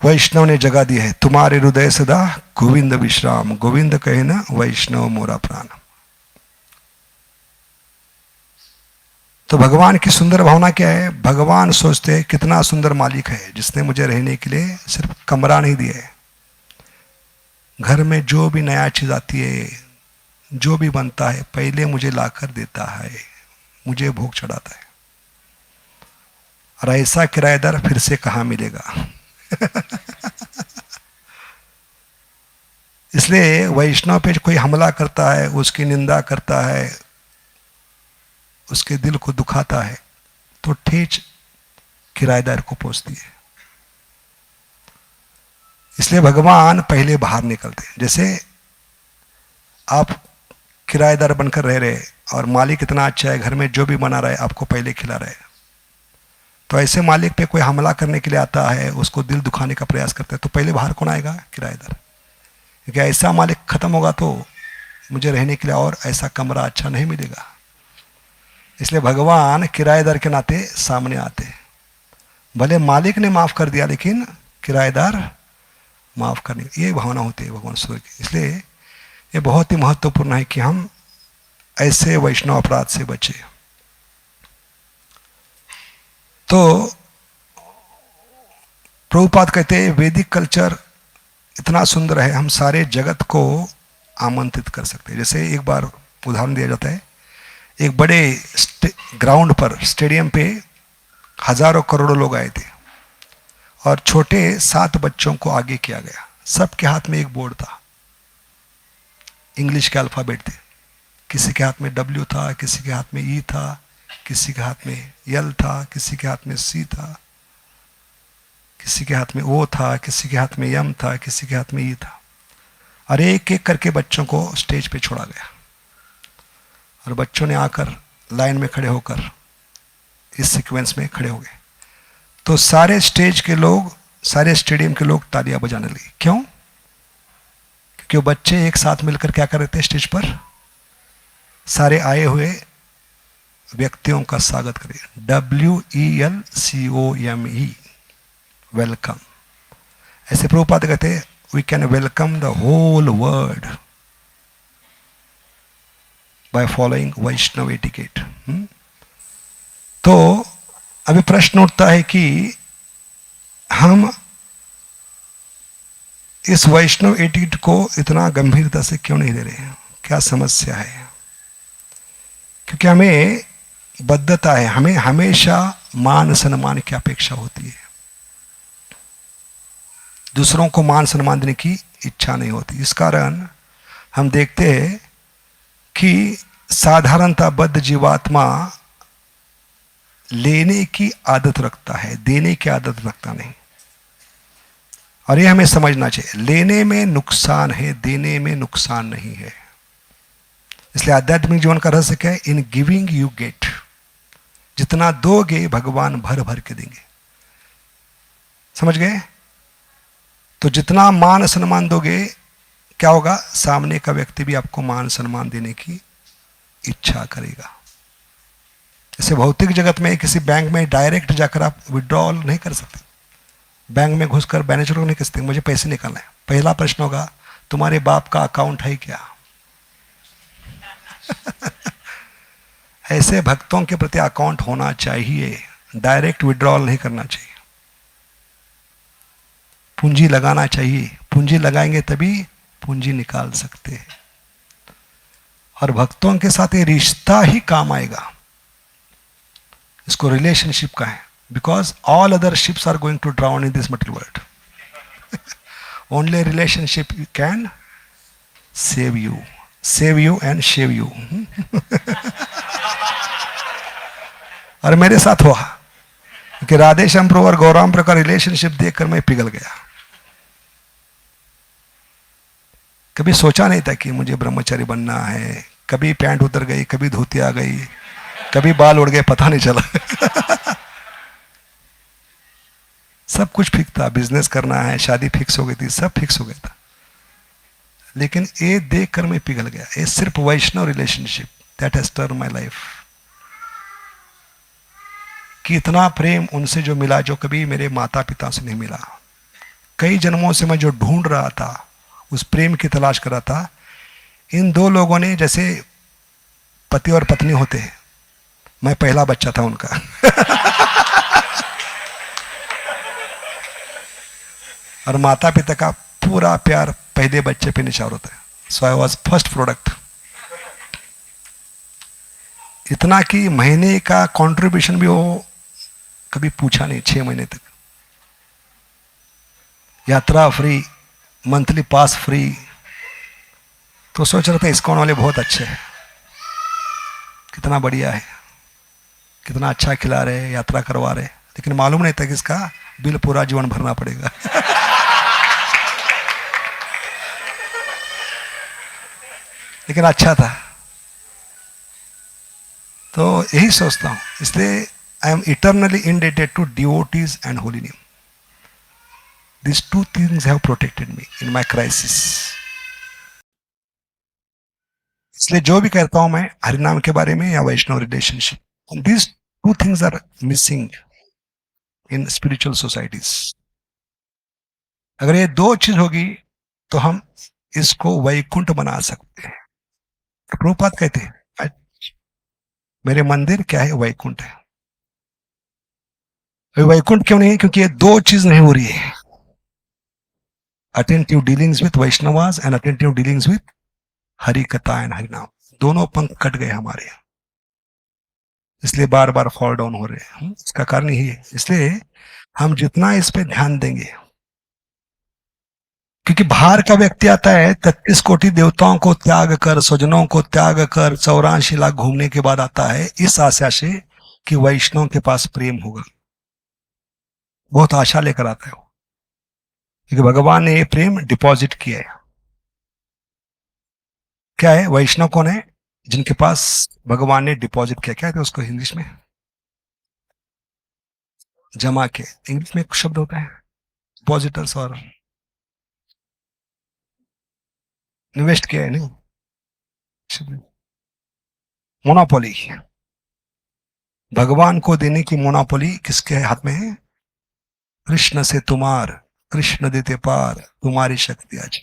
वैष्णव ने जगह दी है। तुम्हारे हृदय सदा गोविंद विश्राम, गोविंद कहे ना वैष्णव मोरा प्राण। तो भगवान की सुंदर भावना क्या है? भगवान सोचते हैं कितना सुंदर मालिक है जिसने मुझे रहने के लिए सिर्फ कमरा नहीं दिया है। घर में जो भी नया चीज आती है, जो भी बनता है, पहले मुझे लाकर देता है, मुझे भोग चढ़ाता है। और ऐसा किराएदार फिर से कहां मिलेगा? इसलिए वैष्णव पे कोई हमला करता है, उसकी निंदा करता है, उसके दिल को दुखाता है, तो ठेच किराएदार को पहुंचती है। इसलिए भगवान पहले बाहर निकलते हैं। जैसे आप किराएदार बनकर रह रहे और मालिक इतना अच्छा है, घर में जो भी बना रहा है आपको पहले खिला रहा है, तो ऐसे मालिक पे कोई हमला करने के लिए आता है, उसको दिल दुखाने का प्रयास करता है, तो पहले बाहर कौन आएगा? किराएदार। क्योंकि ऐसा मालिक खत्म होगा तो मुझे रहने के लिए और ऐसा कमरा अच्छा नहीं मिलेगा। इसलिए भगवान किराएदार के नाते सामने आते। भले मालिक ने माफ कर दिया लेकिन किराएदार माफ करने, ये भावना होती है भगवान सूर्य की। इसलिए ये बहुत ही महत्वपूर्ण है कि हम ऐसे वैष्णव अपराध से बचे। तो प्रभुपाद कहते हैं वैदिक कल्चर इतना सुंदर है, हम सारे जगत को आमंत्रित कर सकते हैं। जैसे एक बार उदाहरण दिया जाता है, एक बड़े ग्राउंड पर, स्टेडियम पे हजारों करोड़ों लोग आए थे और छोटे 7 बच्चों को आगे किया गया। सबके हाथ में एक बोर्ड था, इंग्लिश के अल्फाबेट थे। किसी के हाथ में W था, किसी के हाथ में E था, किसी के हाथ में L था, किसी के हाथ में C था, किसी के हाथ में O था, किसी के हाथ में M था, किसी के हाथ में E था। और एक एक करके बच्चों को स्टेज पे छोड़ा गया और बच्चों ने आकर लाइन में खड़े होकर इस सीक्वेंस में खड़े हो गए। तो सारे स्टेज के लोग, सारे स्टेडियम के लोग तालियां बजाने लगे। क्यों? क्योंकि वो बच्चे एक साथ मिलकर क्या कर रहे थे? स्टेज पर सारे आए हुए व्यक्तियों का स्वागत करें। WELCOME, welcome. ऐसे प्रभुपाद कहते हैं we can welcome the whole world by following Vaishnava etiquette. तो अभी प्रश्न उठता है कि हम इस वैष्णव एटिकेट को इतना गंभीरता से क्यों नहीं ले रहे हैं? क्या समस्या है? क्योंकि हमें बद्धता है, हमें हमेशा मान सम्मान की अपेक्षा होती है, दूसरों को मान सम्मान देने की इच्छा नहीं होती। इस कारण हम देखते हैं कि साधारणता बद्ध जीवात्मा लेने की आदत रखता है, देने की आदत रखता नहीं। और ये हमें समझना चाहिए, लेने में नुकसान है, देने में नुकसान नहीं है। इसलिए आध्यात्मिक जीवन का रहस्य क्या है? In giving you get. जितना दोगे भगवान भर भर के देंगे। समझ गए? तो जितना मान सम्मान दोगे क्या होगा? सामने का व्यक्ति भी आपको मान सम्मान देने की इच्छा करेगा। जैसे भौतिक जगत में किसी बैंक में डायरेक्ट जाकर आप विड्रॉल नहीं कर सकते, बैंक में घुसकर मैनेजर को नहीं कह सकते मुझे पैसे निकालना है। पहला प्रश्न होगा तुम्हारे बाप का अकाउंट है क्या? ऐसे भक्तों के प्रति अकाउंट होना चाहिए, डायरेक्ट विड्रॉल नहीं करना चाहिए। पूंजी लगाना चाहिए, पूंजी लगाएंगे तभी पूंजी निकाल सकते हैं। और भक्तों के साथ ये रिश्ता ही काम आएगा। इसको रिलेशनशिप का है, because all other ships are going to drown in this material world. Only relationship can save you and shave you. और मेरे साथ हुआ कि राधेश्याम प्रभु और गौराम प्रभु का रिलेशनशिप देखकर मैं पिघल गया। कभी सोचा नहीं था कि मुझे ब्रह्मचारी बनना है। कभी पैंट उतर गई, कभी धोती आ गई, कभी बाल उड़ गए, पता नहीं चला। सब कुछ फिक्स था, बिजनेस करना है, शादी फिक्स हो गई थी, सब फिक्स हो गया था। लेकिन ये देखकर मैं पिघल गया। ये सिर्फ Vaishnav relationship that has turned my life. कि इतना प्रेम उनसे जो मिला जो कभी मेरे माता पिता से नहीं मिला। कई जन्मों से मैं जो ढूंढ रहा था, उस प्रेम की तलाश कर रहा था, इन दो लोगों ने, जैसे पति और पत्नी होते हैं, मैं पहला बच्चा था उनका। और माता पिता का पूरा प्यार पहले बच्चे पे निछावर होता है। सो आई वॉज फर्स्ट प्रोडक्ट। इतना कि महीने का कंट्रीब्यूशन भी वो कभी पूछा नहीं, 6 महीने तक। यात्रा फ्री, मंथली पास फ्री। तो सोच रहे थे इस्कॉन वाले बहुत अच्छे हैं, कितना बढ़िया है, कितना अच्छा खिला रहे, यात्रा करवा रहे। लेकिन मालूम नहीं था कि इसका बिल पूरा जीवन भरना पड़ेगा। लेकिन अच्छा था, तो यही सोचता हूँ, इसलिए I am eternally indebted to devotees and holy name. These two things have protected me in my crisis. इसलिए जो भी कहता हूं मैं हरिनाम के बारे में या वैष्णव relationship, these two things are missing in spiritual societies. अगर ये दो चीज होगी तो हम इसको वैकुंठ बना सकते हैं. तो प्रभुपाद कहते हैं मेरे मंदिर क्या है, वैकुंठ है. वैकुंठ क्यों नहीं है? क्योंकि ये दो चीज नहीं हो रही है. Attentive dealings with Vaishnavas and attentive dealings with Hari कथा एंड हरिनाम, दोनों पंख कट गए हमारे यहाँ, इसलिए बार बार फॉल डाउन हो रहे हैं. इसका कारण यही है. इसलिए हम जितना इस पे ध्यान देंगे, क्योंकि बाहर का व्यक्ति आता है 33 कोटि देवताओं को त्याग कर, स्वजनों को त्याग कर 84 लाख घूमने के बाद आता है इस आशा से कि वैष्णव के पास प्रेम होगा. बहुत आशा लेकर आता है वो, क्योंकि भगवान ने ये प्रेम डिपॉजिट किया है. क्या है वैष्णव? कौन है? जिनके पास भगवान ने डिपॉजिट किया. क्या है उसको इंग्लिश में? जमा के. इंग्लिश में एक शब्द होता है डिपॉजिटर्स, और इन्वेस्ट किया है नहीं, मोनोपोली. भगवान को देने की मोनोपोली किसके हाथ में है? कृष्ण से तुम्हार, कृष्ण देते पार, तुम्हारी शक्ति आज.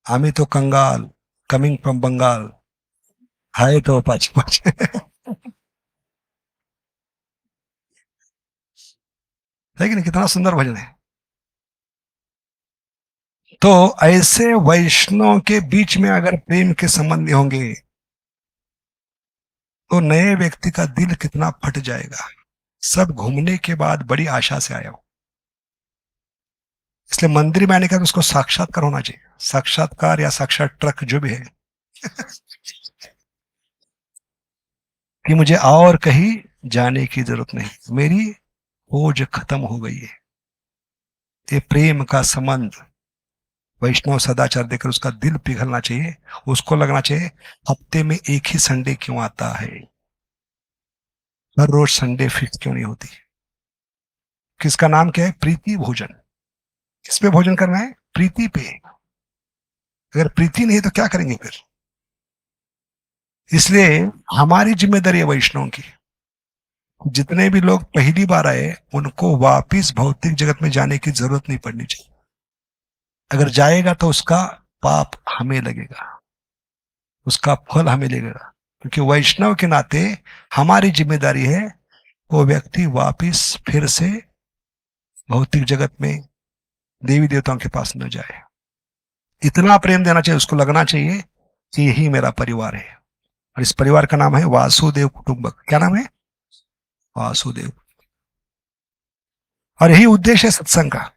आम्ही तो कंगाल, कमिंग फ्रॉम बंगाल, हाय तो पाच पाच. है कि नहीं? कितना सुंदर भजन है. तो ऐसे वैष्णव के बीच में अगर प्रेम के संबंध होंगे तो नए व्यक्ति का दिल कितना फट जाएगा. सब घूमने के बाद बड़ी आशा से आया हो, इसलिए मंदिर में आने का तो उसको साक्षात्कार होना चाहिए. साक्षात्कार या साक्षात ट्रक जो भी है कि मुझे और कहीं जाने की जरूरत नहीं, मेरी खोज खत्म हो गई है. ये प्रेम का संबंध वैष्णव सदाचार देकर उसका दिल पिघलना चाहिए. उसको लगना चाहिए हफ्ते में एक ही संडे क्यों आता है, हर रोज संडे फिक्स क्यों नहीं होती. किसका नाम क्या है? प्रीति भोजन. किस पे भोजन करना है? प्रीति पे. अगर प्रीति नहीं तो क्या करेंगे फिर? इसलिए हमारी जिम्मेदारी है वैष्णव की, जितने भी लोग पहली बार आए उनको वापिस भौतिक जगत में जाने की जरूरत नहीं पड़नी चाहिए. अगर जाएगा तो उसका पाप हमें लगेगा, उसका फल हमें लगेगा. क्योंकि वैष्णव के नाते हमारी जिम्मेदारी है वो व्यक्ति वापिस फिर से भौतिक जगत में देवी देवताओं के पास न जाए. इतना प्रेम देना चाहिए, उसको लगना चाहिए कि यही मेरा परिवार है. और इस परिवार का नाम है वासुदेव कुटुंबक. क्या नाम है? वासुदेव. और यही उद्देश्य है सत्संग का,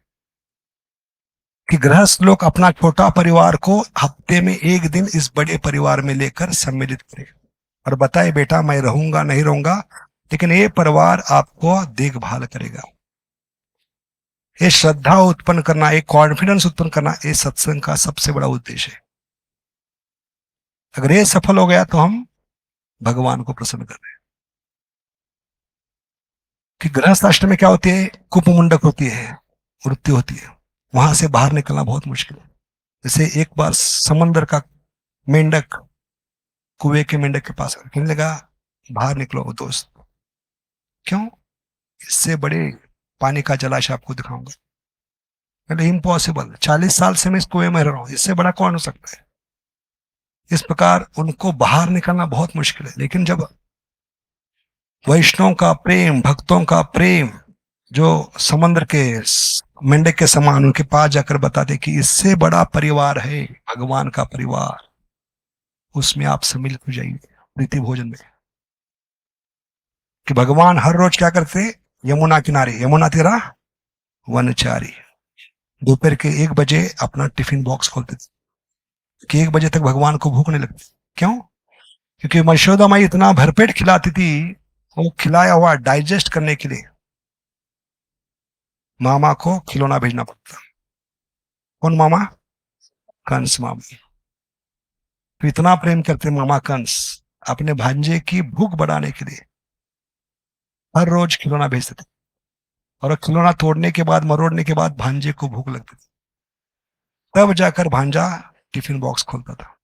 कि गृहस्थ लोग अपना छोटा परिवार को हफ्ते में एक दिन इस बड़े परिवार में लेकर सम्मिलित करें और बताए बेटा मैं रहूंगा नहीं रहूंगा, लेकिन ये परिवार आपको देखभाल करेगा. ये श्रद्धा उत्पन्न करना, एक कॉन्फिडेंस उत्पन्न करना, ये सत्संग का सबसे बड़ा उद्देश्य है. अगर ये सफल हो गया तो हम भगवान को प्रसन्न कर रहे हैं. कि गृहस्थ आश्रम में क्या होती है? कुपमुंडक होती है, वृत्ति होती है, वहां से बाहर निकलना बहुत मुश्किल है. जैसे एक बार समंदर का मेंढक कुएं के मेंढक के पास कहने लगा बाहर निकलो दोस्त. क्यों? इससे बड़े पानी का जलाशय आपको दिखाऊंगा. कहले इम्पॉसिबल, 40 साल से मैं इस कुएं में रह रहा हूं, इससे बड़ा कौन हो सकता है. इस प्रकार उनको बाहर निकलना बहुत मुश्किल है. लेकिन जब वैष्णव का प्रेम, भक्तों का प्रेम जो समुद्र के मेंढक के समान उनके पास जाकर बताते कि इससे बड़ा परिवार है भगवान का परिवार, उसमें आप सम्मिलित हो जाइए प्रीति भोजन में. कि भगवान हर रोज क्या करते? यमुना किनारे, यमुना तेरा वनचारी, दोपहर के 1 बजे अपना टिफिन बॉक्स खोलते थे कि 1 बजे तक भगवान को भूख नहीं लगती. क्यों? क्योंकि यशोदा माई इतना भरपेट खिलाती थी, वो खिलाया हुआ डाइजेस्ट करने के लिए मामा को खिलौना भेजना पड़ता. कौन मामा? कंस मामा. तो इतना प्रेम करते मामा कंस अपने भांजे की भूख बढ़ाने के लिए हर रोज खिलौना भेजते थे, और खिलौना तोड़ने के बाद, मरोड़ने के बाद भांजे को भूख लगती थी, तब जाकर भांजा टिफिन बॉक्स खोलता था।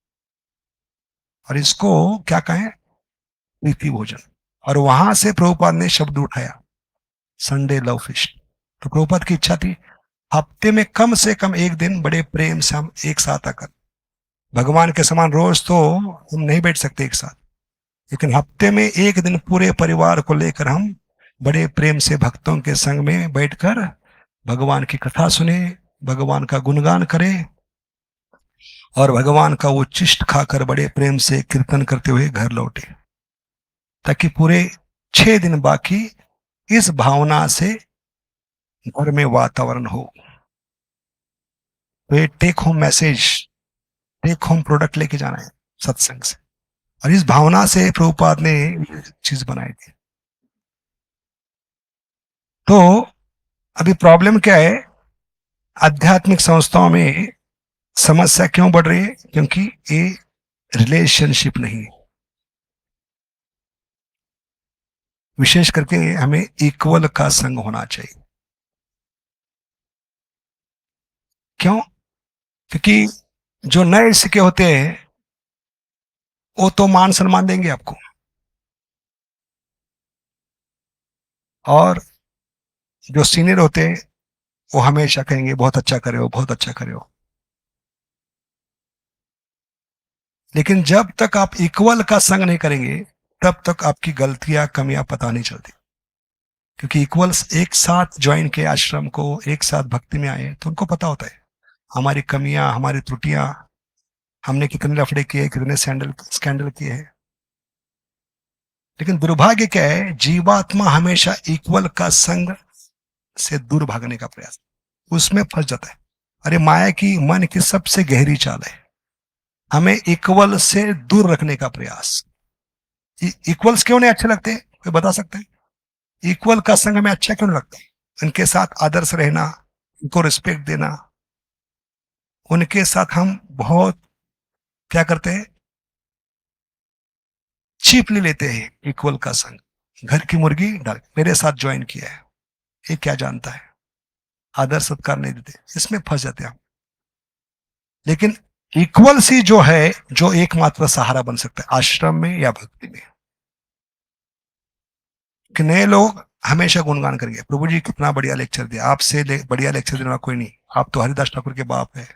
और इसको क्या कहें, प्रीति भोजन। और वहां से प्रभुपाद ने शब्द उठाया, संडे लव फिस्ट। तो प्रभुपाद की इच्छा थी हफ्ते में कम से कम एक दिन बड़े प्रेम से हम एक साथ आकर, भगवान के समान रोज तो हम नहीं बैठ सकते एक साथ, लेकिन हफ्ते में एक दिन पूरे परिवार को लेकर हम बड़े प्रेम से भक्तों के संग में बैठकर भगवान की कथा सुने, भगवान का गुणगान करें, और भगवान का वो चिष्ट खाकर बड़े प्रेम से कीर्तन करते हुए घर लौटे, ताकि पूरे 6 दिन बाकी इस भावना से घर में वातावरण हो। तो ये take home message, take home product लेके जाना है सत्संग से, और इस भावना से प्रभुपाद ने ये चीज बनाई थी। तो अभी प्रॉब्लम क्या है, आध्यात्मिक संस्थाओं में समस्या क्यों बढ़ रही है? क्योंकि ये रिलेशनशिप नहीं है। विशेष करके हमें इक्वल का संग होना चाहिए। क्यों? क्योंकि जो नए सिक्के होते हैं वो तो मान सम्मान देंगे आपको, और जो सीनियर होते हैं वो हमेशा कहेंगे बहुत अच्छा करे हो, बहुत अच्छा करे हो। लेकिन जब तक आप इक्वल का संग नहीं करेंगे तब तक आपकी गलतियां, कमियां पता नहीं चलती। क्योंकि इक्वल्स एक साथ ज्वाइन किए आश्रम को, एक साथ भक्ति में आए, तो उनको पता होता है हमारी कमियां, हमारी त्रुटियां, हमने कितने लफड़े किए, कितने स्कैंडल किए हैं। लेकिन दुर्भाग्य क्या है, जीवात्मा हमेशा इक्वल का संग से दूर भागने का प्रयास, उसमें फंस जाता है। अरे माया की, मन की सबसे गहरी चाल है हमें इक्वल से दूर रखने का प्रयास। इक्वल्स क्यों नहीं अच्छे लगते, कोई बता सकते हैं? इक्वल का संग हमें अच्छा क्यों नहीं लगता? उनके साथ आदर्श रहना, उनको रिस्पेक्ट देना, उनके साथ हम बहुत क्या करते हैं, चीपली लेते हैं इक्वल का संग। घर की मुर्गी डाल मेरे साथ ज्वाइन किया है, ये क्या जानता है, आदर सत्कार नहीं देते, इसमें फंस जाते हैं हम। लेकिन इक्वल सी जो है, जो एकमात्र सहारा बन सकता है आश्रम में या भक्ति में, कि नए लोग हमेशा गुणगान करेंगे, प्रभु जी कितना बढ़िया लेक्चर दिया, आपसे बढ़िया लेक्चर देना कोई नहीं, आप तो हरिदास ठाकुर के बाप है।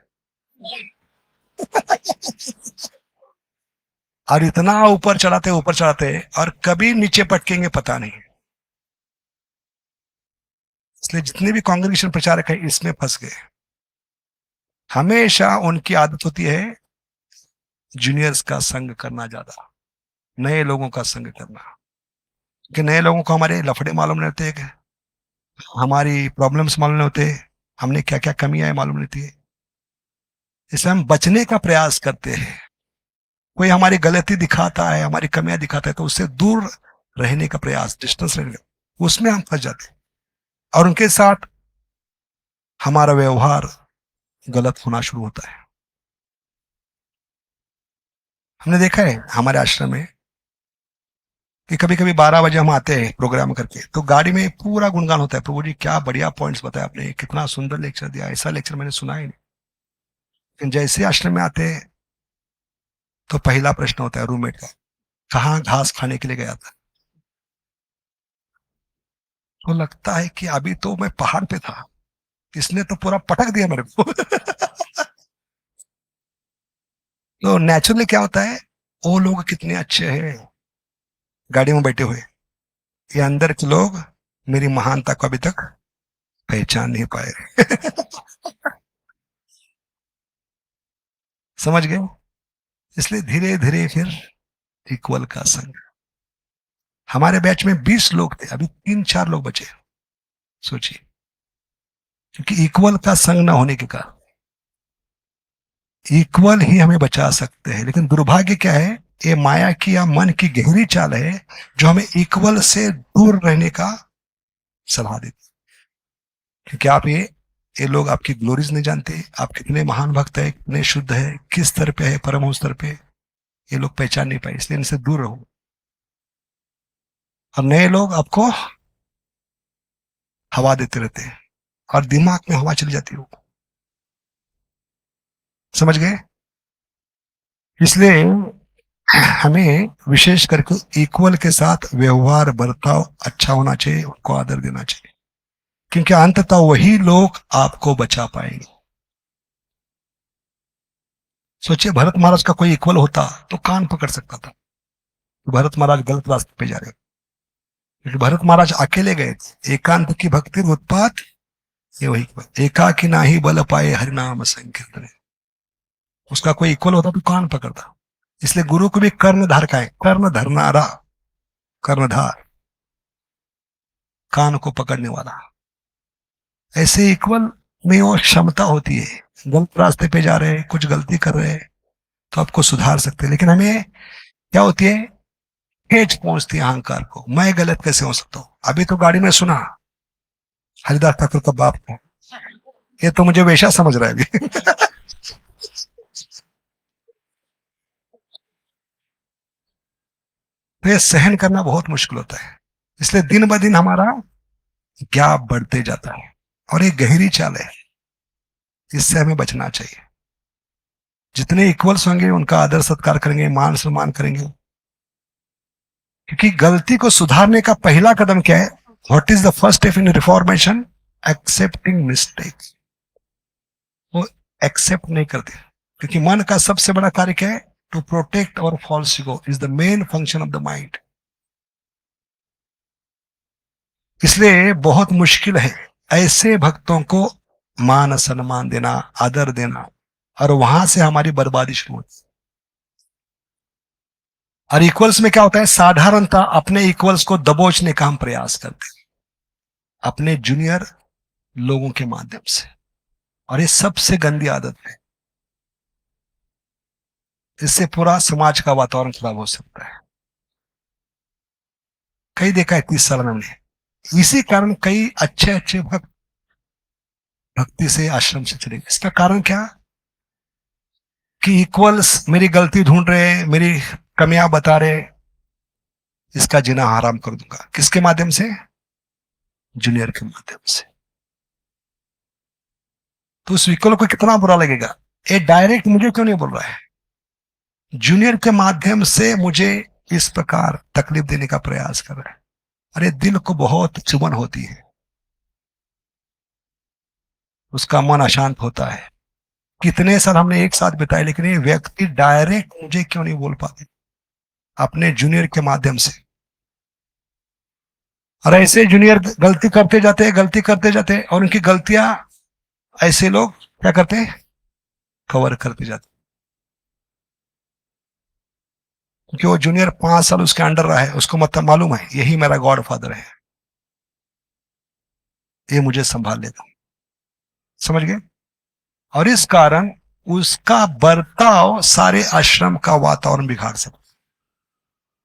और इतना ऊपर चढ़ाते और कभी नीचे पटकेंगे पता नहीं। इसलिए जितने भी कांग्रेगेशन प्रचारक है इसमें फंस गए। हमेशा उनकी आदत होती है जूनियर्स का संग करना, ज्यादा नए लोगों का संग करना, कि नए लोगों को हमारे लफड़े मालूम नहीं होते, हमारी प्रॉब्लम्स मालूम नहीं होते, हमने क्या क्या कमियां है मालूम नहीं थी। इससे हम बचने का प्रयास करते हैं। कोई हमारी गलती दिखाता है, हमारी कमियां दिखाता है, तो उससे दूर रहने का प्रयास, डिस्टेंस रहने का, उसमें हम फंस जाते हैं और उनके साथ हमारा व्यवहार गलत होना शुरू होता है। हमने देखा है हमारे आश्रम में कि कभी कभी 12 बजे हम आते हैं प्रोग्राम करके, तो गाड़ी में पूरा गुणगान होता है, प्रभु जी क्या बढ़िया पॉइंट्स बताया आपने, कितना सुंदर लेक्चर दिया, ऐसा लेक्चर मैंने सुना ही नहीं। लेकिन जैसे आश्रम में आते हैं तो पहला प्रश्न होता है रूममेट का, कहाँ घास खाने के लिए गया था? तो लगता है कि अभी तो मैं पहाड़ पे था, इसने तो पूरा पटक दिया मेरे को। तो नेचुरली क्या होता है, वो लोग कितने अच्छे हैं गाड़ी में बैठे हुए, ये अंदर के लोग मेरी महानता को अभी तक पहचान नहीं पाए। समझ गए? इसलिए धीरे धीरे फिर इक्वल का संग। हमारे बैच में 20 लोग थे, अभी 3-4 लोग बचे। सोचिए, क्योंकि इक्वल का संग ना होने के कारण। इक्वल ही हमें बचा सकते हैं, लेकिन दुर्भाग्य क्या है, ये माया की या मन की गहरी चाल है जो हमें इक्वल से दूर रहने का सलाह देती। क्योंकि आप ये लोग आपकी ग्लोरीज नहीं जानते, आप कितने महान भक्त है, कितने शुद्ध है, किस स्तर पे है, परमहंस स्तर पे, ये लोग पहचान नहीं पाए, इसलिए इनसे दूर रहो। और नए लोग आपको हवा देते रहते हैं और दिमाग में हवा चली जाती है, समझ गए? इसलिए हमें विशेष करके इक्वल के साथ व्यवहार बर्ताव अच्छा होना चाहिए, उनको आदर देना चाहिए, क्योंकि अंततः वही लोग आपको बचा पाएंगे। सोचिए, भरत महाराज का कोई इक्वल होता तो कान पकड़ सकता था, तो भरत महाराज गलत रास्ते पे जा रहे, क्योंकि भरत महाराज अकेले गए थे। एकांत की भक्ति उत्पात ये वही, एकाकी नाही बल पाए हरिनाम संकीर्तन। उसका कोई इक्वल होता तो कान पकड़ता। इसलिए गुरु को भी कर्णधार का है, कर्ण धरनारा, कर्णधार, कान को पकड़ने वाला। ऐसे इक्वल में वो क्षमता होती है, गलत रास्ते पे जा रहे हैं, कुछ गलती कर रहे हैं तो आपको सुधार सकते हैं, लेकिन हमें क्या होती है, ठेठ पहुंचती है अहंकार को, मैं गलत कैसे हो सकता हूं। अभी तो गाड़ी में सुना हरिदास ठाकुर का बाप को, ये तो मुझे वैसा समझ रहा है अभी तो ये सहन करना बहुत मुश्किल होता है। इसलिए दिन ब दिन हमारा ज्ञान बढ़ते जाता है और एक गहरी चाल है, इससे हमें बचना चाहिए। जितने इक्वल्स होंगे उनका आदर सत्कार करेंगे, मान सम्मान करेंगे, क्योंकि गलती को सुधारने का पहला कदम क्या है? What is the first step in reformation? Accepting mistakes. वो एक्सेप्ट नहीं करते, क्योंकि मन का सबसे बड़ा कार्य क्या है? To protect our false ego is the main function of the mind. इसलिए बहुत मुश्किल है ऐसे भक्तों को मान सम्मान देना, आदर देना, और वहां से हमारी बर्बादी शुरू होती है। और इक्वल्स में क्या होता है? साधारणतः अपने इक्वल्स को दबोचने का हम प्रयास करते हैं अपने जूनियर लोगों के माध्यम से, और ये सबसे गंदी आदत है। इससे पूरा समाज का वातावरण खराब हो सकता है। कई देखा है 30 साल में हमने, इसी कारण कई अच्छे अच्छे भक्त भक्ति से आश्रम से चले गए। इसका कारण क्या? कि इक्वल्स मेरी गलती ढूंढ रहे, मेरी कमियां बता रहे, इसका जीना हराम कर दूंगा। किसके माध्यम से? जूनियर के माध्यम से। तो उस इक्वल को कितना बुरा लगेगा, ये डायरेक्ट मुझे क्यों नहीं बोल रहा है, जूनियर के माध्यम से मुझे इस प्रकार तकलीफ देने का प्रयास कर रहा है। अरे दिल को बहुत चुभन होती है, उसका मन अशांत होता है। कितने साल हमने एक साथ बिताए, लेकिन ये व्यक्ति डायरेक्ट मुझे क्यों नहीं बोल पाते अपने जूनियर के माध्यम से। और ऐसे जूनियर गलती करते जाते हैं, गलती करते जाते हैं, और उनकी गलतियां ऐसे लोग क्या करते हैं? कवर करते जाते हैं। क्योंकि वो जूनियर 5 साल उसके अंडर रहा है, उसको मतलब मालूम है यही मेरा गॉड फादर है, ये मुझे संभाल लेगा। समझ गए? और इस कारण उसका बर्ताव सारे आश्रम का वातावरण बिगाड़ सकता है।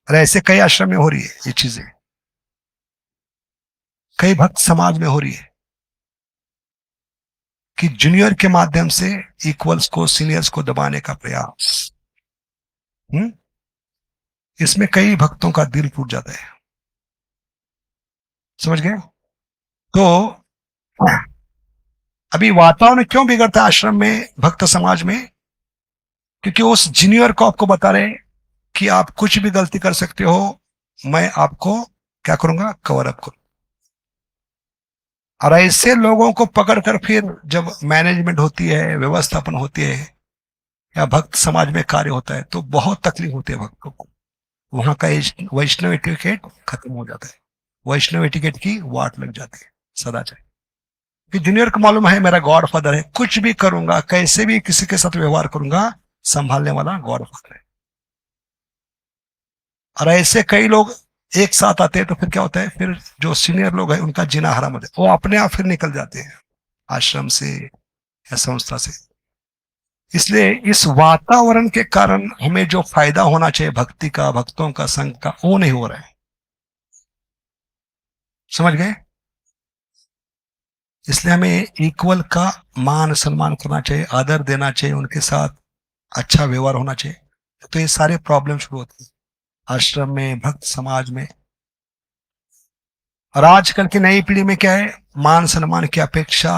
और ऐसे कई आश्रम में हो रही है ये चीजें, कई भक्त समाज में हो रही है कि जूनियर के माध्यम से इक्वल्स को, सीनियर्स को दबाने का प्रयास। इसमें कई भक्तों का दिल टूट जाता है। समझ गए? तो अभी वातावरण क्यों बिगड़ता है आश्रम में, भक्त समाज में? क्योंकि उस जूनियर को आपको बता रहे कि आप कुछ भी गलती कर सकते हो, मैं आपको क्या करूंगा? कवर अप करूंगा। और ऐसे लोगों को पकड़कर फिर जब मैनेजमेंट होती है, व्यवस्थापन होती है, या भक्त समाज में कार्य होता है, तो बहुत तकलीफ होती है भक्तों को। वहां का वैष्णव एटिकेट खत्म हो जाता है, वैष्णव एटिकेट की वाट लग जाती है सदाचार। कि जूनियर को मालूम है मेरा गॉड फादर है, कुछ भी करूंगा, कैसे भी किसी के साथ व्यवहार करूंगा, संभालने वाला गॉड फादर है। और ऐसे कई लोग एक साथ आते हैं तो फिर क्या होता है? फिर जो सीनियर लोग हैं उनका जीना हराम हो जाता है, वो अपने आप फिर निकल जाते हैं आश्रम से या संस्था से। इसलिए इस वातावरण के कारण हमें जो फायदा होना चाहिए भक्ति का, भक्तों का, संघ का, वो नहीं हो रहा है। समझ गए? इसलिए हमें इक्वल का मान सम्मान करना चाहिए, आदर देना चाहिए, उनके साथ अच्छा व्यवहार होना चाहिए। तो ये सारे प्रॉब्लम शुरू होते हैं आश्रम में, भक्त समाज में। और आजकल की नई पीढ़ी में क्या है, मान सम्मान की अपेक्षा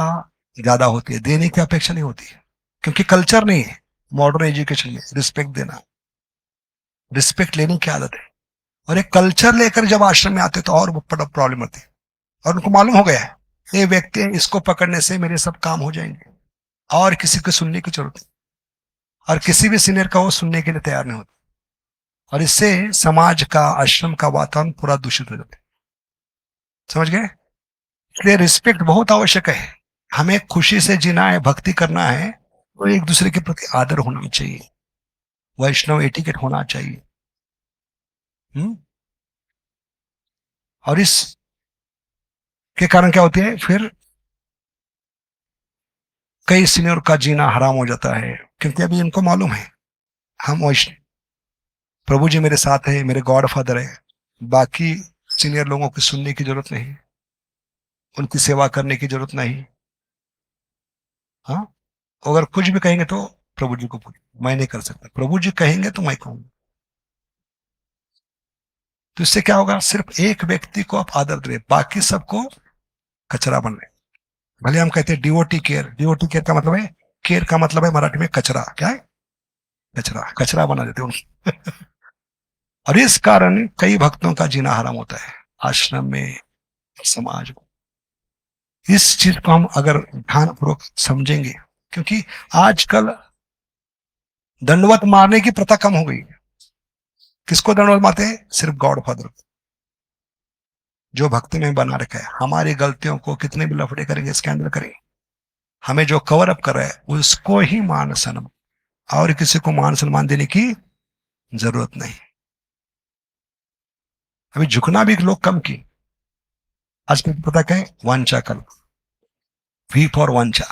ज्यादा होती है, देने की अपेक्षा नहीं होती है, क्योंकि कल्चर नहीं है मॉडर्न एजुकेशन में रिस्पेक्ट देना, रिस्पेक्ट लेने की आदत है। और एक कल्चर लेकर जब आश्रम में आते तो और बड़ा प्रॉब्लम होती है। और उनको मालूम हो गया है ये व्यक्ति है, इसको पकड़ने से मेरे सब काम हो जाएंगे, और किसी को सुनने की जरूरत नहीं, और किसी भी सीनियर का वो सुनने के लिए तैयार नहीं होता। और इससे समाज का, आश्रम का वातावरण पूरा दूषित हो जाता है। समझ गए? इसलिए रिस्पेक्ट बहुत आवश्यक है। हमें खुशी से जीना है, भक्ति करना है, तो एक दूसरे के प्रति आदर होना चाहिए, वैष्णव एटिकेट होना चाहिए। और इस के कारण क्या होती है, फिर कई सीनियर का जीना हराम हो जाता है, क्योंकि अभी इनको मालूम है हम वैष्णव, प्रभु जी मेरे साथ है, मेरे गॉड फादर है, बाकी सीनियर लोगों की सुनने की जरूरत नहीं, उनकी सेवा करने की जरूरत नहीं। हाँ, अगर कुछ भी कहेंगे तो प्रभु जी को पूछिए, मैं नहीं कर सकता, प्रभु जी कहेंगे तो मैं कहूंगा। तो इससे क्या होगा, सिर्फ एक व्यक्ति को आप आदर दे, बाकी सबको कचरा बन रहे। भले हम कहते हैं डिवोटी केयर, डिवोटी केयर का मतलब है, केयर का मतलब है मराठी में कचरा, क्या है, कचरा, कचरा बना देते उनको। और इस कारण कई भक्तों का जीना हराम होता है आश्रम में, समाज में। इस चीज को हम अगर ध्यानपूर्वक समझेंगे, क्योंकि आजकल दंडवत मारने की प्रथा कम हो गई है। किसको दंडवत मारते हैं? सिर्फ गॉड फादर को, जो भक्ति में बना रखा है। हमारी गलतियों को कितने भी लफड़े करेंगे, स्कैंडल करेंगे, हमें जो कवर अप कर रहा है उसको ही मान सम्मान, और किसी को मान सम्मान देने की जरूरत नहीं। अभी झुकना भी लोग कम की। आजकल पता क्या है, वांछा कल, वी फॉर वांछा।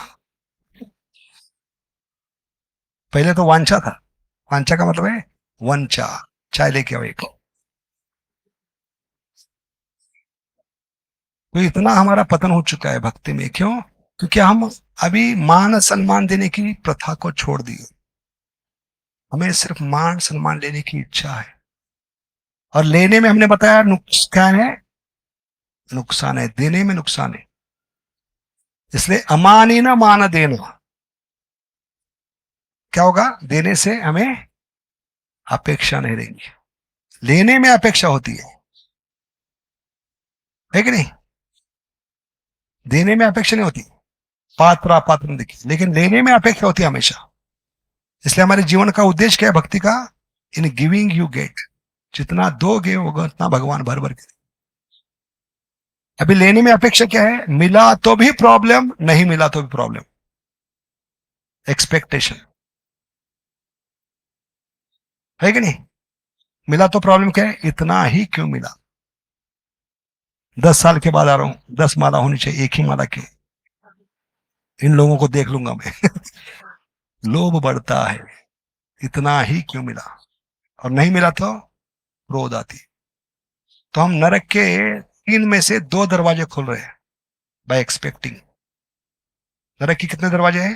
पहले तो वांछा था, वांछा का मतलब है वंचा, चाय लेके आओ एक। तो इतना हमारा पतन हो चुका है भक्ति में, क्यों? क्योंकि हम अभी मान सम्मान देने की प्रथा को छोड़ दिए। हमें सिर्फ मान सम्मान लेने की इच्छा है, और लेने में हमने बताया नुकसान है, नुकसान है, देने में नुकसान है। इसलिए अमानी ना मान देना, क्या होगा, देने से हमें अपेक्षा नहीं रहेगी, लेने में अपेक्षा होती है कि नहीं? देने में अपेक्षा नहीं होती, पात्र अपात्र नहीं देखी, लेकिन लेने में अपेक्षा होती है हमेशा। इसलिए हमारे जीवन का उद्देश्य क्या है भक्ति का? इन गिविंग यू गेट, जितना दोगे होगा उतना भगवान भर भर के। अभी लेने में अपेक्षा क्या है? मिला तो भी प्रॉब्लम, नहीं मिला तो भी प्रॉब्लम, एक्सपेक्टेशन है कि नहीं? मिला तो प्रॉब्लम क्या है, इतना ही क्यों मिला, 10 साल के बाद आ रहा हूं, 10 माला होनी चाहिए, एक ही माला की, इन लोगों को देख लूंगा मैं। लोभ बढ़ता है, इतना ही क्यों मिला, और नहीं मिला तो क्रोध आती। तो हम नरक के 3 में से 2 दरवाजे खोल रहे हैं बाय एक्सपेक्टिंग। नरक के कितने दरवाजे हैं?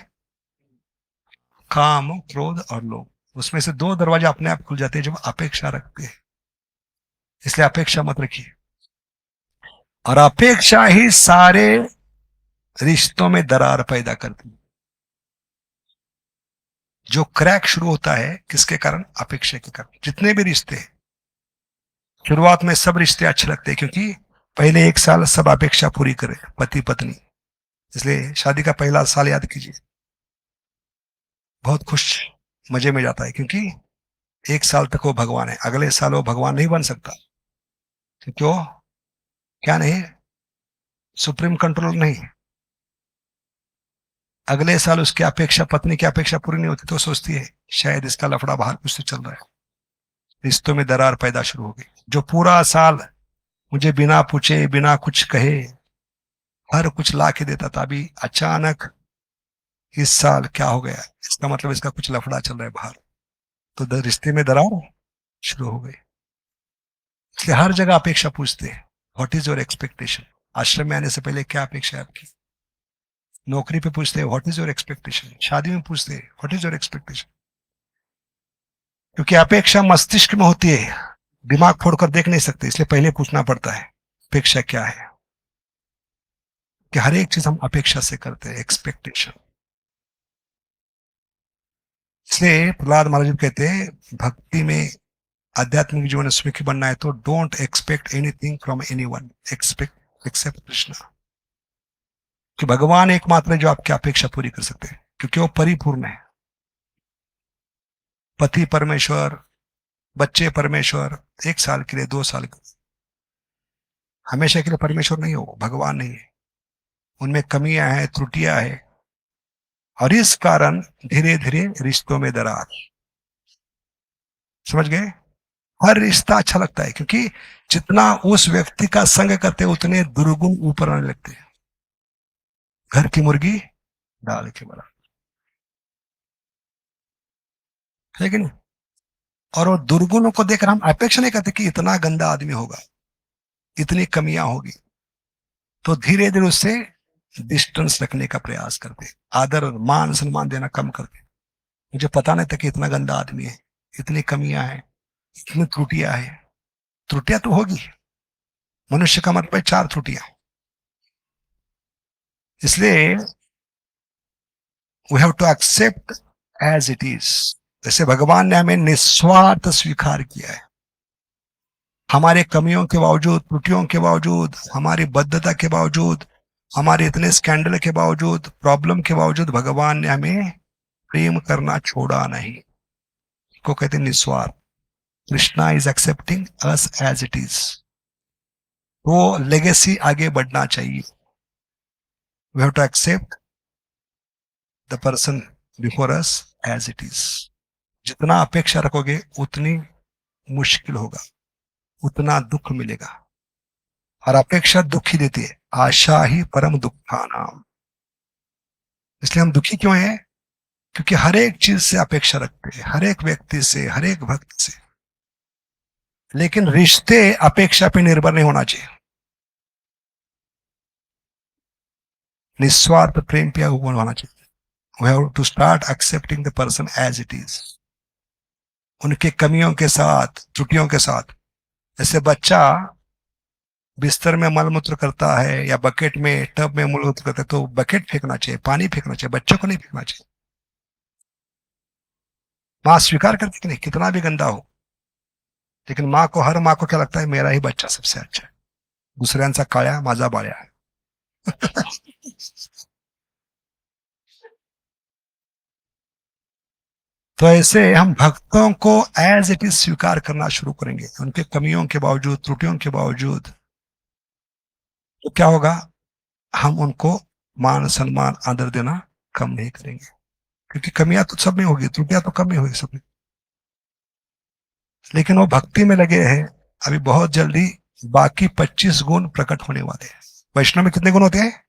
काम, क्रोध और लोभ। उसमें से 2 दरवाजे अपने आप खुल जाते हैं जब अपेक्षा रखते हैं। इसलिए अपेक्षा मत रखिए, और अपेक्षा ही सारे रिश्तों में दरार पैदा करती है। जो क्रैक शुरू होता है किसके कारण? अपेक्षा के कारण। जितने भी रिश्ते, शुरुआत में सब रिश्ते अच्छे लगते हैं, क्योंकि पहले 1 साल सब अपेक्षा पूरी करे, पति पत्नी। इसलिए शादी का पहला साल याद कीजिए, बहुत खुश मजे में जाता है, क्योंकि 1 साल तक वो भगवान है, अगले साल वो भगवान नहीं बन सकता, क्योंकि वो क्या नहीं, सुप्रीम कंट्रोलर नहीं। अगले साल उसकी अपेक्षा, पत्नी की अपेक्षा पूरी नहीं होती, तो सोचती है शायद इसका लफड़ा बाहर कुछ से चल रहा है, रिश्तों में दरार पैदा शुरू हो गई। जो पूरा साल मुझे बिना पूछे, बिना कुछ कहे हर कुछ ला के देता था, अभी अचानक इस साल क्या हो गया, इसका मतलब इसका कुछ लफड़ा चल रहा है बाहर, तो रिश्ते में दरार शुरू हो गई। इसलिए हर जगह अपेक्षा पूछते हैं, व्हाट इज योर एक्सपेक्टेशन। आश्रम में आने से पहले क्या अपेक्षा है आपकी? नौकरी पे पूछते हैं व्हाट इज योर एक्सपेक्टेशन, शादी में पूछते हैं व्हाट इज योर एक्सपेक्टेशन। क्योंकि अपेक्षा मस्तिष्क में होती है, दिमाग फोड़कर देख नहीं सकते, इसलिए पहले पूछना पड़ता है अपेक्षा क्या है। कि हर एक चीज हम अपेक्षा से करते हैं, एक्सपेक्टेशन। इसलिए प्रहलाद महाराज जी कहते हैं भक्ति में, आध्यात्मिक जीवन में सुखी बनना है तो don't expect anything from anyone except Krishna. कि भगवान एकमात्र है जो आपकी अपेक्षा पूरी कर सकते हैं, क्योंकि वो परिपूर्ण है। पति परमेश्वर, बच्चे परमेश्वर, 1 साल के लिए, 2 साल के लिए, हमेशा के लिए परमेश्वर नहीं हो, भगवान नहीं है। उनमें कमियां हैं, त्रुटियां हैं, और इस कारण धीरे धीरे रिश्तों में दरार। समझ गए? हर रिश्ता अच्छा लगता है, क्योंकि जितना उस व्यक्ति का संग करते हैं उतने दुर्गुण ऊपर आने लगते हैं। घर की मुर्गी दाल के बराबर, है कि नहीं? और वो दुर्गुणों को देखकर हम अपेक्षा नहीं करते कि इतना गंदा आदमी होगा, इतनी कमियां होगी, तो धीरे धीरे उससे डिस्टेंस रखने का प्रयास करते, आदर मान सम्मान देना कम करते। मुझे पता नहीं था कि इतना गंदा आदमी है, इतनी कमियां हैं, इतनी त्रुटियां हैं। त्रुटियां तो होगी, मनुष्य का मतलब 4 त्रुटियां। इसलिए we have to accept as it is. जैसे भगवान ने हमें निस्वार्थ स्वीकार किया है, हमारे कमियों के बावजूद, त्रुटियों के बावजूद, हमारी बद्धता के बावजूद, हमारे इतने स्कैंडल के बावजूद, प्रॉब्लम के बावजूद, भगवान ने हमें प्रेम करना छोड़ा नहीं। को कहते हैं निस्वार्थ। Krishna is accepting us as it is. वो लेगेसी आगे बढ़ना चाहिए। We have to accept the person before us as it is. जितना अपेक्षा रखोगे उतनी मुश्किल होगा, उतना दुख मिलेगा। और अपेक्षा दुख ही देती है, आशा ही परम दुखा नाम। इसलिए हम दुखी क्यों हैं? क्योंकि हर एक चीज से अपेक्षा रखते हैं, हर एक व्यक्ति से, हर एक भक्त से। लेकिन रिश्ते अपेक्षा पे निर्भर नहीं होना चाहिए। निस्वार्थ प्रेम पे होना चाहिए। We have to start accepting the person as it is. उनके कमियों के साथ, त्रुटियों के साथ। जैसे बच्चा बिस्तर में मलमूत्र करता है या बकेट में, टब में मलमूत्र करता है, तो बकेट फेंकना चाहिए, पानी फेंकना चाहिए, बच्चों को नहीं फेंकना चाहिए। माँ स्वीकार करती कि नहीं, कितना भी गंदा हो, लेकिन माँ को, हर माँ को क्या लगता है, मेरा ही बच्चा सबसे अच्छा है, दुसऱ्यांचा काळ्या माझा बाळ्या है। तो ऐसे हम भक्तों को एज इट इज स्वीकार करना शुरू करेंगे, उनके कमियों के बावजूद, त्रुटियों के बावजूद। तो क्या होगा? हम उनको मान सम्मान आदर देना कम नहीं करेंगे, क्योंकि कमियां तो सब में होगी, त्रुटियां तो कम ही होगी सब में। लेकिन वो भक्ति में लगे हैं, अभी बहुत जल्दी बाकी 25 गुण प्रकट होने वाले हैं। वैष्णव में कितने गुण होते हैं?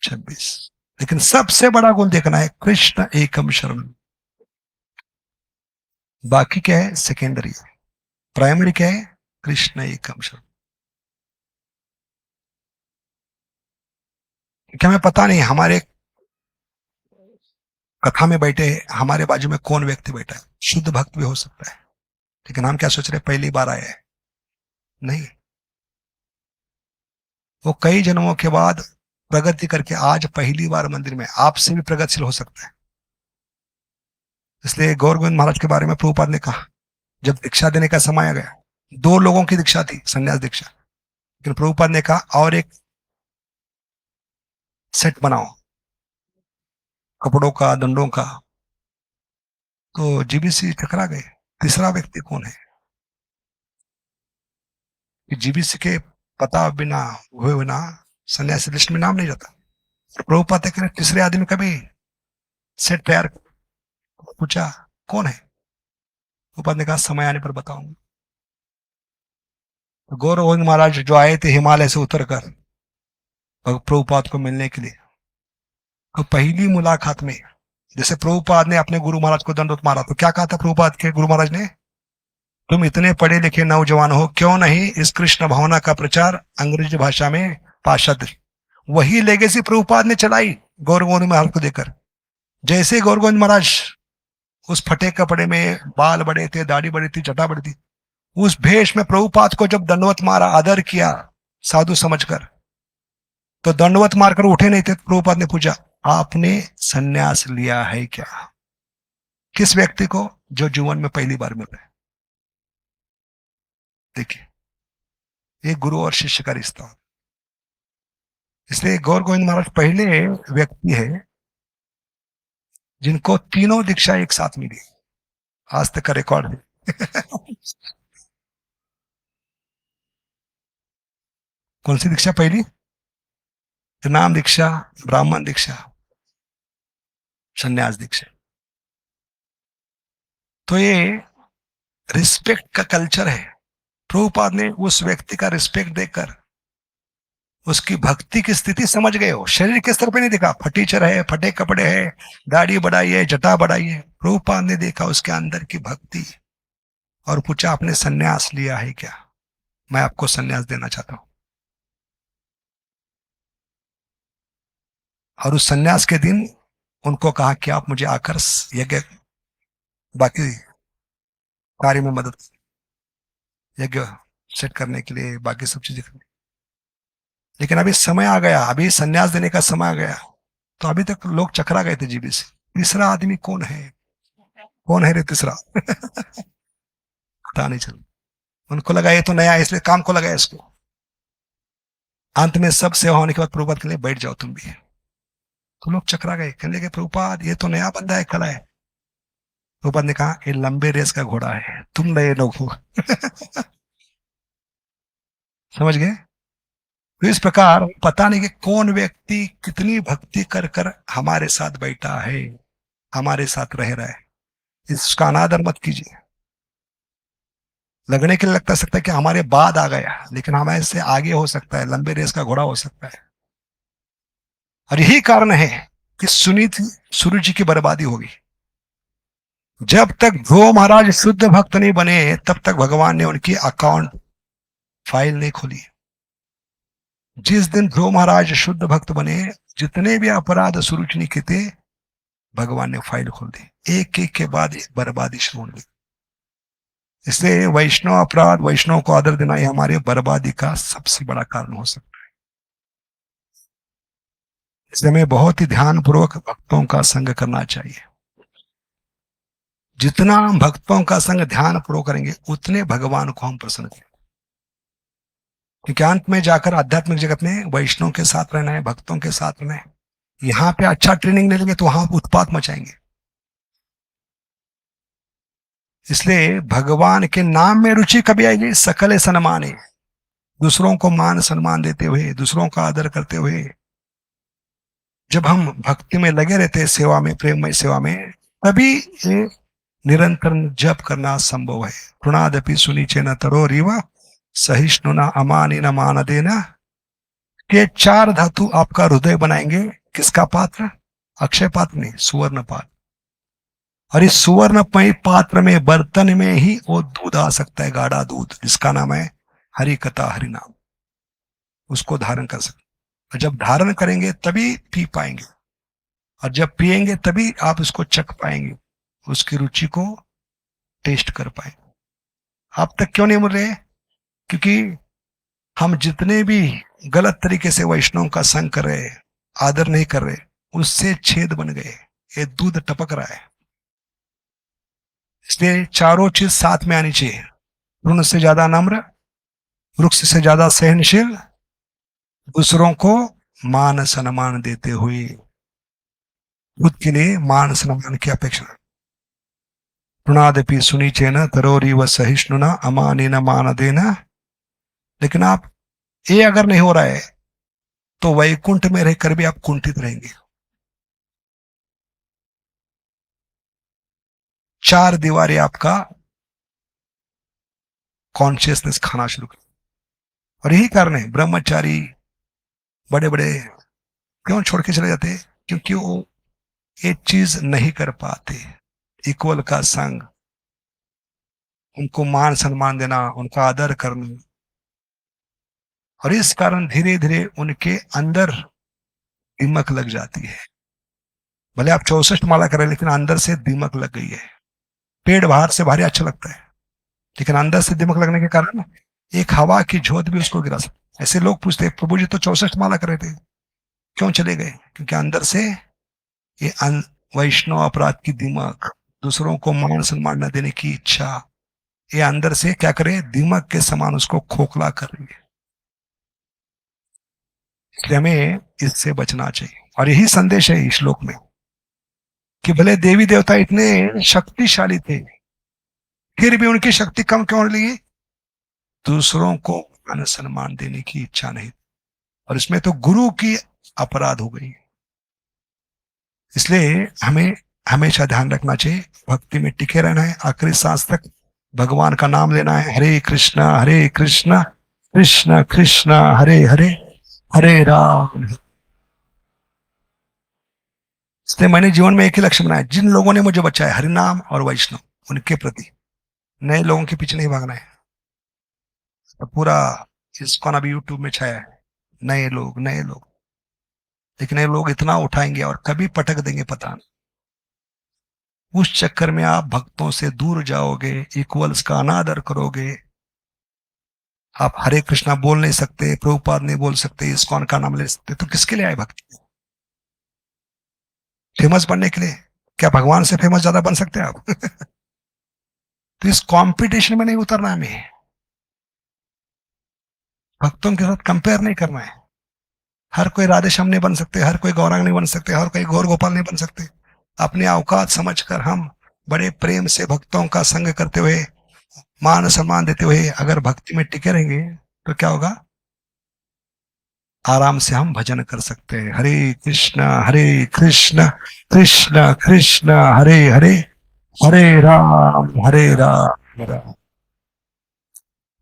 26। लेकिन सबसे बड़ा गुण देखना है, कृष्ण एकम शरण। बाकी क्या है? सेकेंडरी। प्राइमरी क्या है? कृष्ण एकम शरण। क्या हमें पता नहीं हमारे कथा में बैठे हमारे बाजू में कौन व्यक्ति बैठा है, शुद्ध भक्त भी हो सकता है, लेकिन हम क्या सोच रहे, पहली बार आए हैं। नहीं, वो कई जन्मों के बाद प्रगति करके आज पहली बार मंदिर में, आपसे भी प्रगतिशील हो सकता है। इसलिए गौर गोविंद महाराज के बारे में प्रभुपाद ने कहा, जब दीक्षा देने का समय आ गया, 2 लोगों की दीक्षा थी, संन्यास दीक्षा, लेकिन प्रभुपाद ने कहा और एक सेट बनाओ कपड़ों का, दंडों का। तो जीबीसी टकरा गए, तीसरा व्यक्ति कौन है? जीबीसी के पता बिना हुए बिना सन्यासी लिस्ट में नाम नहीं जाता। प्रभुपाद कह रहे तीसरे आदमी का भी सेट तैयार। पूछा कौन है? प्रभुपाद ने कहा समय आने पर बताऊंगा। तो गौर गोविंद महाराज जो आए थे हिमालय से उतरकर प्रभुपाद को मिलने के लिए, तो पहली मुलाकात में जैसे प्रभुपाद ने अपने गुरु महाराज को दंडवत मारा, तो क्या कहा था प्रभुपाद के गुरु महाराज ने? तुम इतने पढ़े लिखे नौजवान हो, क्यों नहीं इस कृष्ण भावना का प्रचार अंग्रेजी भाषा में पाश्चात्य। वही लेगेसी प्रभुपाद ने चलाई गौर गोविंद महाराज को देकर। जैसे गौर गोविंद महाराज उस फटे कपड़े में बाल बड़े थे, दाढ़ी बड़ी थी, जटा बड़ी थी। उस भेष में प्रभुपाद को जब दंडवत मारा, आदर किया साधु समझकर, तो दंडवत मारकर उठे नहीं थे। प्रभुपाद ने पूछा, आपने सन्यास लिया है क्या? किस व्यक्ति को? जो जीवन में पहली बार मिल रहा है। देखिए, ये गुरु और शिष्य का रिश्ता होता है। इसलिए गौर गोविंद महाराज पहले व्यक्ति है जिनको तीनों दीक्षा एक साथ मिली, आज तक का रिकॉर्ड है। कौन सी दीक्षा पहली? नाम दीक्षा, ब्राह्मण दीक्षा, संन्यास दीक्षा। तो ये रिस्पेक्ट का कल्चर है। प्रभुपाद ने उस व्यक्ति का रिस्पेक्ट देकर उसकी भक्ति की स्थिति समझ गए हो। शरीर के स्तर पे नहीं देखा, फटीचर है, फटे कपड़े है, दाढ़ी बढ़ाई है, जटा बढ़ाई है। प्रभुपाद ने देखा उसके अंदर की भक्ति और पूछा, आपने सन्यास लिया है क्या? मैं आपको सन्यास देना चाहता हूं। और उस सन्यास के दिन उनको कहा कि आप मुझे आकर यज्ञ, बाकी कार्य में मदद, यज्ञ सेट करने के लिए, बाकी सब चीजें करने। लेकिन अभी समय आ गया, अभी सन्यास देने का समय आ गया। तो अभी तक लोग चकरा गए थे जीबी से, तीसरा आदमी कौन है, कौन है रे तीसरा? पता नहीं चल। उनको लगा ये तो नया है, इसलिए काम को लगाया इसको। अंत में सब सेवा होने के बाद प्रभुपाद के लिए, बैठ जाओ तुम भी। तो लोग चकरा गए, कहने लगे प्रभुपाद ये तो नया बंदा है, खड़ा है। प्रभुपाद ने कहा, ये लंबे रेस का घोड़ा है, तुम नए लोग हो। समझ गए? तो इस प्रकार पता नहीं कि कौन व्यक्ति कितनी भक्ति कर कर हमारे साथ बैठा है, हमारे साथ रह रहा है। इसका अनादर मत कीजिए। लगने के लिए लगता सकता है कि हमारे बाद आ गया, लेकिन हमारे से आगे हो सकता है, लंबे रेस का घोड़ा हो सकता है। और यही कारण है कि सुनीति सूर्य जी की बर्बादी होगी। जब तक ध्रुव महाराज शुद्ध भक्त नहीं बने, तब तक भगवान ने उनकी अकाउंट फाइल नहीं खोली। जिस दिन ध्रुव महाराज शुद्ध भक्त बने, जितने भी अपराध सुरुचि के थे, भगवान ने फाइल खोल दी। एक एक के बाद बर्बादी शुरू हो गई। इसलिए वैष्णव अपराध, वैष्णव को आदर देना, यह हमारे बर्बादी का सबसे बड़ा कारण हो सकता है। इसलिए हमें बहुत ही ध्यानपूर्वक भक्तों का संग करना चाहिए। जितना हम भक्तों का संग ध्यानपूर्वक करेंगे, उतने भगवान को हम प्रसन्न करेंगे। क्योंकि अंत में जाकर आध्यात्मिक जगत में वैष्णव के साथ रहना है, भक्तों के साथ रहना है। यहां पे अच्छा ट्रेनिंग नहीं लेंगे तो वहां उत्पात मचाएंगे। इसलिए भगवान के नाम में रुचि कभी आएगी? सकल सम्मान है, दूसरों को मान सम्मान देते हुए, दूसरों का आदर करते हुए जब हम भक्ति में लगे रहते हैं, सेवा में, प्रेममय सेवा में, तभी ये निरंतर जप करना संभव है। प्रणादपि सुनीचे न तरो रीवा सहिष्णु न अमानी न मान देना। ये चार धातु आपका हृदय बनाएंगे। किसका पात्र? अक्षय पात्र नहीं, सुवर्ण पात्र। और इस सुवर्णमय पात्र में, बर्तन में ही वो दूध आ सकता है, गाढ़ा दूध, जिसका नाम है हरि कथा, हरि नाम। उसको धारण कर सकते। और जब धारण करेंगे तभी पी पाएंगे, और जब पिएंगे तभी आप उसको चख पाएंगे, उसकी रुचि को टेस्ट कर पाएंगे। आप तक क्यों नहीं मिल रहे? क्योंकि हम जितने भी गलत तरीके से वैष्णव का संग कर रहे, आदर नहीं कर रहे, उससे छेद बन गए, ये दूध टपक रहा है। इसलिए चारों चीज साथ में आनी चाहिए। ऋण से ज्यादा नम्र, वृक्ष से ज्यादा सहनशील, दूसरों को मान सम्मान देते हुए, खुद के लिए मान सम्मान की अपेक्षा। प्रणादपि सुनीचे न तरोरी व सहिष्णु न अमानी न मान देना। लेकिन आप ये अगर नहीं हो रहा है तो वैकुंठ में रहकर भी आप कुंठित रहेंगे। चार दीवारें आपका कॉन्शियसनेस खाना शुरू कर। और यही कारण है ब्रह्मचारी बड़े बड़े क्यों छोड़ के चले जाते? क्योंकि वो एक चीज नहीं कर पाते, इक्वल का संग, उनको मान सम्मान देना, उनका आदर करना। और इस कारण धीरे धीरे उनके अंदर दीमक लग जाती है। भले आप 64 माला करें, लेकिन अंदर से दीमक लग गई है। पेड़ बाहर से भारी अच्छा लगता है, लेकिन अंदर से दिमक लगने के कारण एक हवा की झोंक भी उसको गिरा सकती है। ऐसे लोग पूछते हैं, प्रभु जी तो 64 माला कर रहे थे, क्यों चले गए? क्योंकि अंदर से ये वैष्णव अपराध की दिमक, दूसरों को मान सम्मान न देने की इच्छा, ये अंदर से क्या करे, दिमक के समान उसको खोखला कर रही है। इसलिए हमें इससे बचना चाहिए। और यही संदेश है इस श्लोक में कि भले देवी देवता इतने शक्तिशाली थे, फिर भी उनकी शक्ति कम क्यों लगी? दूसरों को मान सम्मान देने की इच्छा नहीं, और इसमें तो गुरु की अपराध हो गई। इसलिए हमें हमेशा ध्यान रखना चाहिए, भक्ति में टिके रहना है, आखिरी सांस तक भगवान का नाम लेना है। हरे कृष्णा कृष्ण कृष्ण हरे हरे, हरे राम। इसलिए मैंने जीवन में एक ही लक्ष्य बनाया, जिन लोगों ने मुझे बचाया हरिनाम और वैष्णव, उनके प्रति, नए लोगों के पीछे नहीं भागना है। तो पूरा इसको अभी यूट्यूब में छाया है, नए लोग, लेकिन ये लोग इतना उठाएंगे और कभी पटक देंगे पता नहीं। उस चक्कर में आप भक्तों से दूर जाओगे, इक्वल्स का अनादर करोगे। आप हरे कृष्णा बोल नहीं सकते, प्रभुपाद नहीं बोल सकते, इस्कॉन का नाम ले सकते, तो किसके लिए आए भक्ति? फेमस बनने के लिए? क्या भगवान से फेमस ज्यादा बन सकते हैं आप? तो इस कंपटीशन में नहीं उतरना, हमें भक्तों के साथ कंपेयर नहीं करना है। हर कोई राधे श्याम नहीं बन सकते, हर कोई गौरांग नहीं बन सकते, हर कोई गौर गोपाल नहीं बन सकते। अपने औकात समझकर हम बड़े प्रेम से भक्तों का संग करते हुए, मान सम्मान देते हुए अगर भक्ति में टिके रहेंगे तो क्या होगा? आराम से हम भजन कर सकते हैं। हरे कृष्ण कृष्ण कृष्ण हरे हरे, हरे राम राम।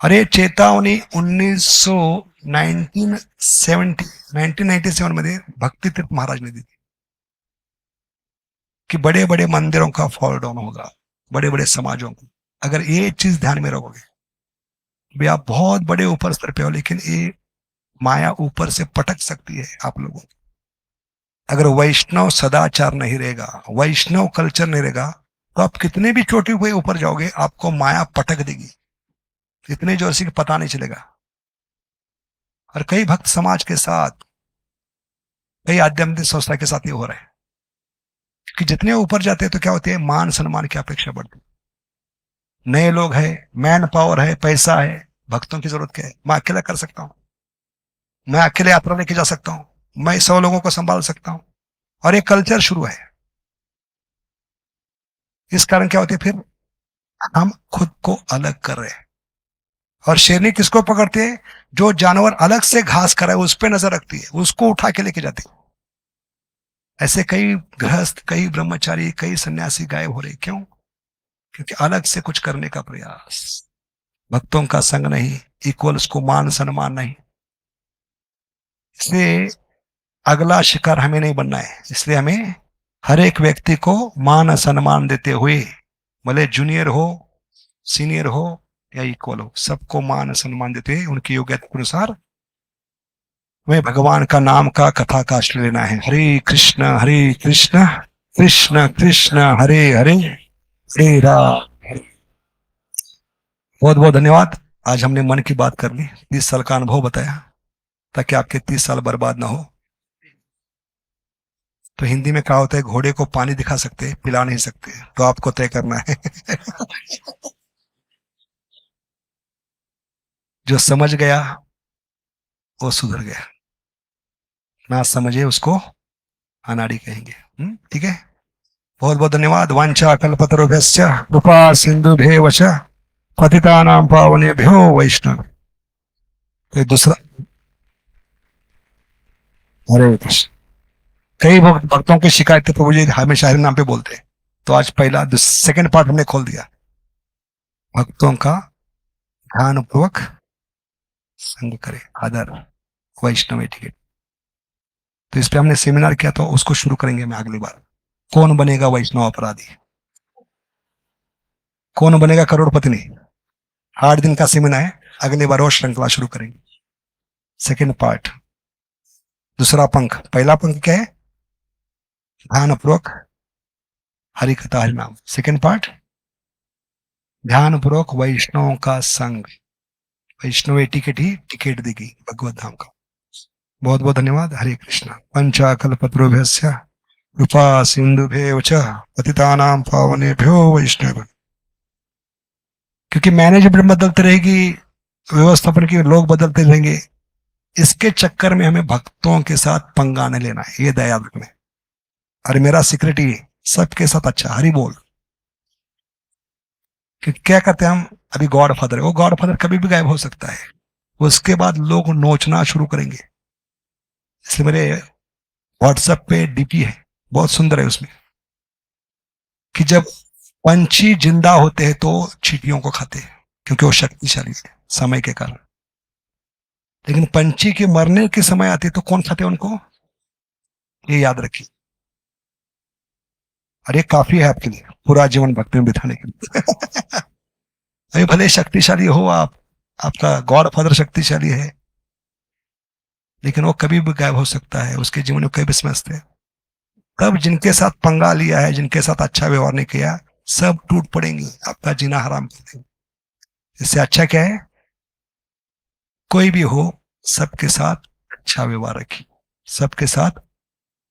अरे चेतावनी 1997 मध्ये भक्ति तीर्थ महाराज ने दी थी कि बड़े बड़े मंदिरों का फॉल डाउन होगा, बड़े बड़े समाजों को। अगर ये चीज ध्यान में रखोगे, भाई आप बहुत बड़े ऊपर स्तर पे हो, लेकिन ये माया ऊपर से पटक सकती है आप लोगों को। अगर वैष्णव सदाचार नहीं रहेगा, वैष्णव कल्चर नहीं रहेगा, तो आप कितने भी चोटी हुए ऊपर जाओगे, आपको माया पटक देगी इतने जोर से कि पता नहीं चलेगा। और कई भक्त समाज के साथ, कई आध्यात्मिक संस्था के साथ ये हो रहा है कि जितने ऊपर जाते हैं तो क्या होती है, मान सम्मान की अपेक्षा बढ़ती है। नए लोग हैं, मैन पावर है, पैसा है, भक्तों की जरूरत क्या है? मैं अकेला कर सकता हूं, मैं अकेले यात्रा लेके जा सकता हूं, मैं 100 लोगों को संभाल सकता हूं। और ये कल्चर शुरू है। इस कारण क्या होती है, फिर हम खुद को अलग कर रहे हैं। और शेरनी किसको पकड़ती है? जो जानवर अलग से घास खा रहा है उस पर नजर रखती है, उसको उठा के लेके जाती है। ऐसे कई गृहस्थ, कई ब्रह्मचारी, कई सन्यासी गायब हो रहे। क्यों? क्योंकि अलग से कुछ करने का प्रयास, भक्तों का संग नहीं, इक्वल्स को मान सम्मान नहीं। इसलिए अगला शिकार हमें नहीं बनना है। इसलिए हमें हर एक व्यक्ति को मान सम्मान देते हुए, भले जूनियर हो, सीनियर हो या इक्वल हो, सबको मान सम्मान देते हुए उनकी योग्यता के अनुसार हमें भगवान का नाम का, कथा का आश्रय लेना है। हरे कृष्ण कृष्ण कृष्ण हरे हरे, हरे राम। बहुत बहुत धन्यवाद। आज हमने मन की बात कर ली, 30 साल का अनुभव बताया, ताकि आपके 30 साल बर्बाद ना हो। तो हिंदी में कहा होता है, घोड़े को पानी दिखा सकते, पिला नहीं सकते, तो आपको तय करना है। जो समझ गया वो सुधर गया, ना समझे उसको अनाड़ी कहेंगे। ठीक है, बहुत बहुत धन्यवाद। वांछा कल्पतरुभ्यश्च कृपा सिंधुभ्येव च पतितानां पावनेभ्यो वैष्णव। तो दूसरा, हरे कृष्ण। कई भक्तों की शिकायत प्रभु जी हमेशा हरि नाम पे बोलते हैं, तो आज पहला सेकंड पार्ट हमने खोल दिया, भक्तों का ध्यान पूर्वक संग करे, आदर, वैष्णव एटिकेट। तो इस पे हमने सेमिनार किया, तो उसको शुरू करेंगे मैं अगली बार। कौन बनेगा वैष्णव अपराधी, कौन बनेगा करोड़पति नहीं। 8 दिन का सेमिनार है, अगली बार और श्रृंखला शुरू करेंगे। सेकंड पार्ट, दूसरा पंख। पहला पंख क्या है? ध्यान पूर्वक हरि कथा हरि नाम। सेकंड पार्ट ध्यान पूर्वक वैष्णवों का संग, वैष्णव टिकट ही टिकट देगी भगवत धाम का। बहुत बहुत धन्यवाद। हरे कृष्णा। पंचाकल्पतरुभ्यस्य कृपा सिंधुभ्येव च पतितानां पावनेभ्यो वैष्णव। क्योंकि मैनेजमेंट बदलते रहेगी, व्यवस्थापन के लोग बदलते रहेंगे, इसके चक्कर में हमें भक्तों के साथ पंगा नहीं लेना है, ये दया रखना है। और मेरा सीक्रेट ये, सबके साथ अच्छा हरि बोल। कि क्या करते हैं हम, अभी गॉड फादर है, वो गॉड फादर कभी भी गायब हो सकता है, उसके बाद लोग नोचना शुरू करेंगे। इसलिए मेरे व्हाट्सएप पे डीपी है, बहुत सुंदर है, उसमें कि जब पंछी जिंदा होते हैं तो चींटियों को खाते हैं क्योंकि वो शक्तिशाली है समय के कारण। लेकिन पंछी के मरने के समय आते तो कौन खाते उनको, ये याद रखिए। और ये काफी है आपके लिए पूरा जीवन भक्ति में बिताने के लिए। अभी भले शक्तिशाली हो आप, आपका गॉड फादर शक्तिशाली है, लेकिन वो कभी भी गायब हो सकता है, उसके जीवन में कई भी समझते हैं। तब जिनके साथ पंगा लिया है, जिनके साथ अच्छा व्यवहार नहीं किया, सब टूट पड़ेंगे, आपका जीना हराम कर देंगे। इससे अच्छा क्या है, कोई भी हो सबके साथ अच्छा व्यवहार रखिए, सबके साथ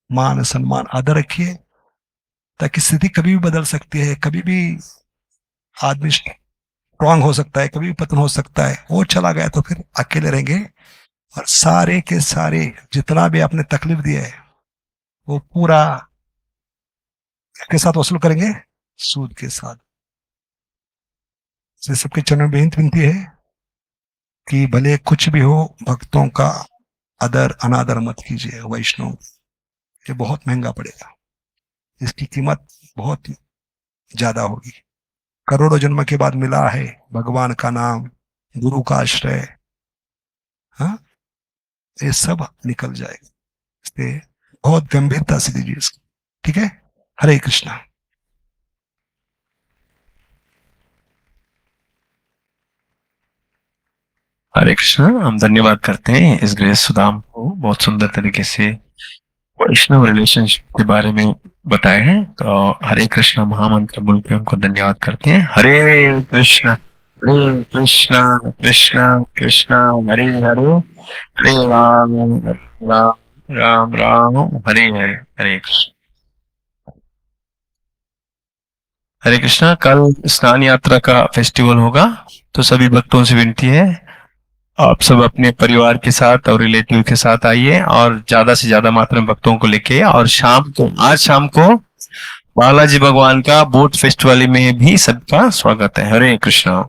मान सम्मान आदर रखिए, ताकि स्थिति कभी भी बदल सकती है, कभी भी आदमी स्ट्रांग हो सकता है, कभी भी पतन हो सकता है। वो चला गया तो फिर अकेले रहेंगे, और सारे के सारे जितना भी आपने तकलीफ दिया है वो पूरा के साथ वसूल करेंगे, सूद के साथ। इसलिए सबके चरणों में विनती है कि भले कुछ भी हो, भक्तों का आदर अनादर मत कीजिए। वैष्णव ये बहुत महंगा पड़ेगा, इसकी कीमत बहुत ज्यादा होगी। करोड़ों जन्म के बाद मिला है भगवान का नाम, गुरु का आश्रय, हाँ, ये सब निकल जाएगा। इसलिए बहुत गंभीरता से दीजिए इसको, ठीक है। हरे कृष्णा। हरे कृष्णा। हम धन्यवाद करते हैं इस ग्रेस सुदाम को, बहुत सुंदर तरीके से वैष्णव रिलेशनशिप के बारे में बताए हैं। तो हरे कृष्णा महामंत्र बोल के उनको धन्यवाद करते हैं। हरे कृष्णा कृष्णा कृष्णा हरे हरे, हरे राम राम राम राम हरे हरे, हरे कृष्ण। हरे कृष्णा। कल स्नान यात्रा का फेस्टिवल होगा, तो सभी भक्तों से विनती है आप सब अपने परिवार के साथ और रिलेटिव के साथ आइए, और ज्यादा से ज्यादा मात्रा में भक्तों को लेके। और शाम को, आज शाम को बालाजी भगवान का बोट फेस्टिवल में भी सबका स्वागत है। हरे कृष्णा।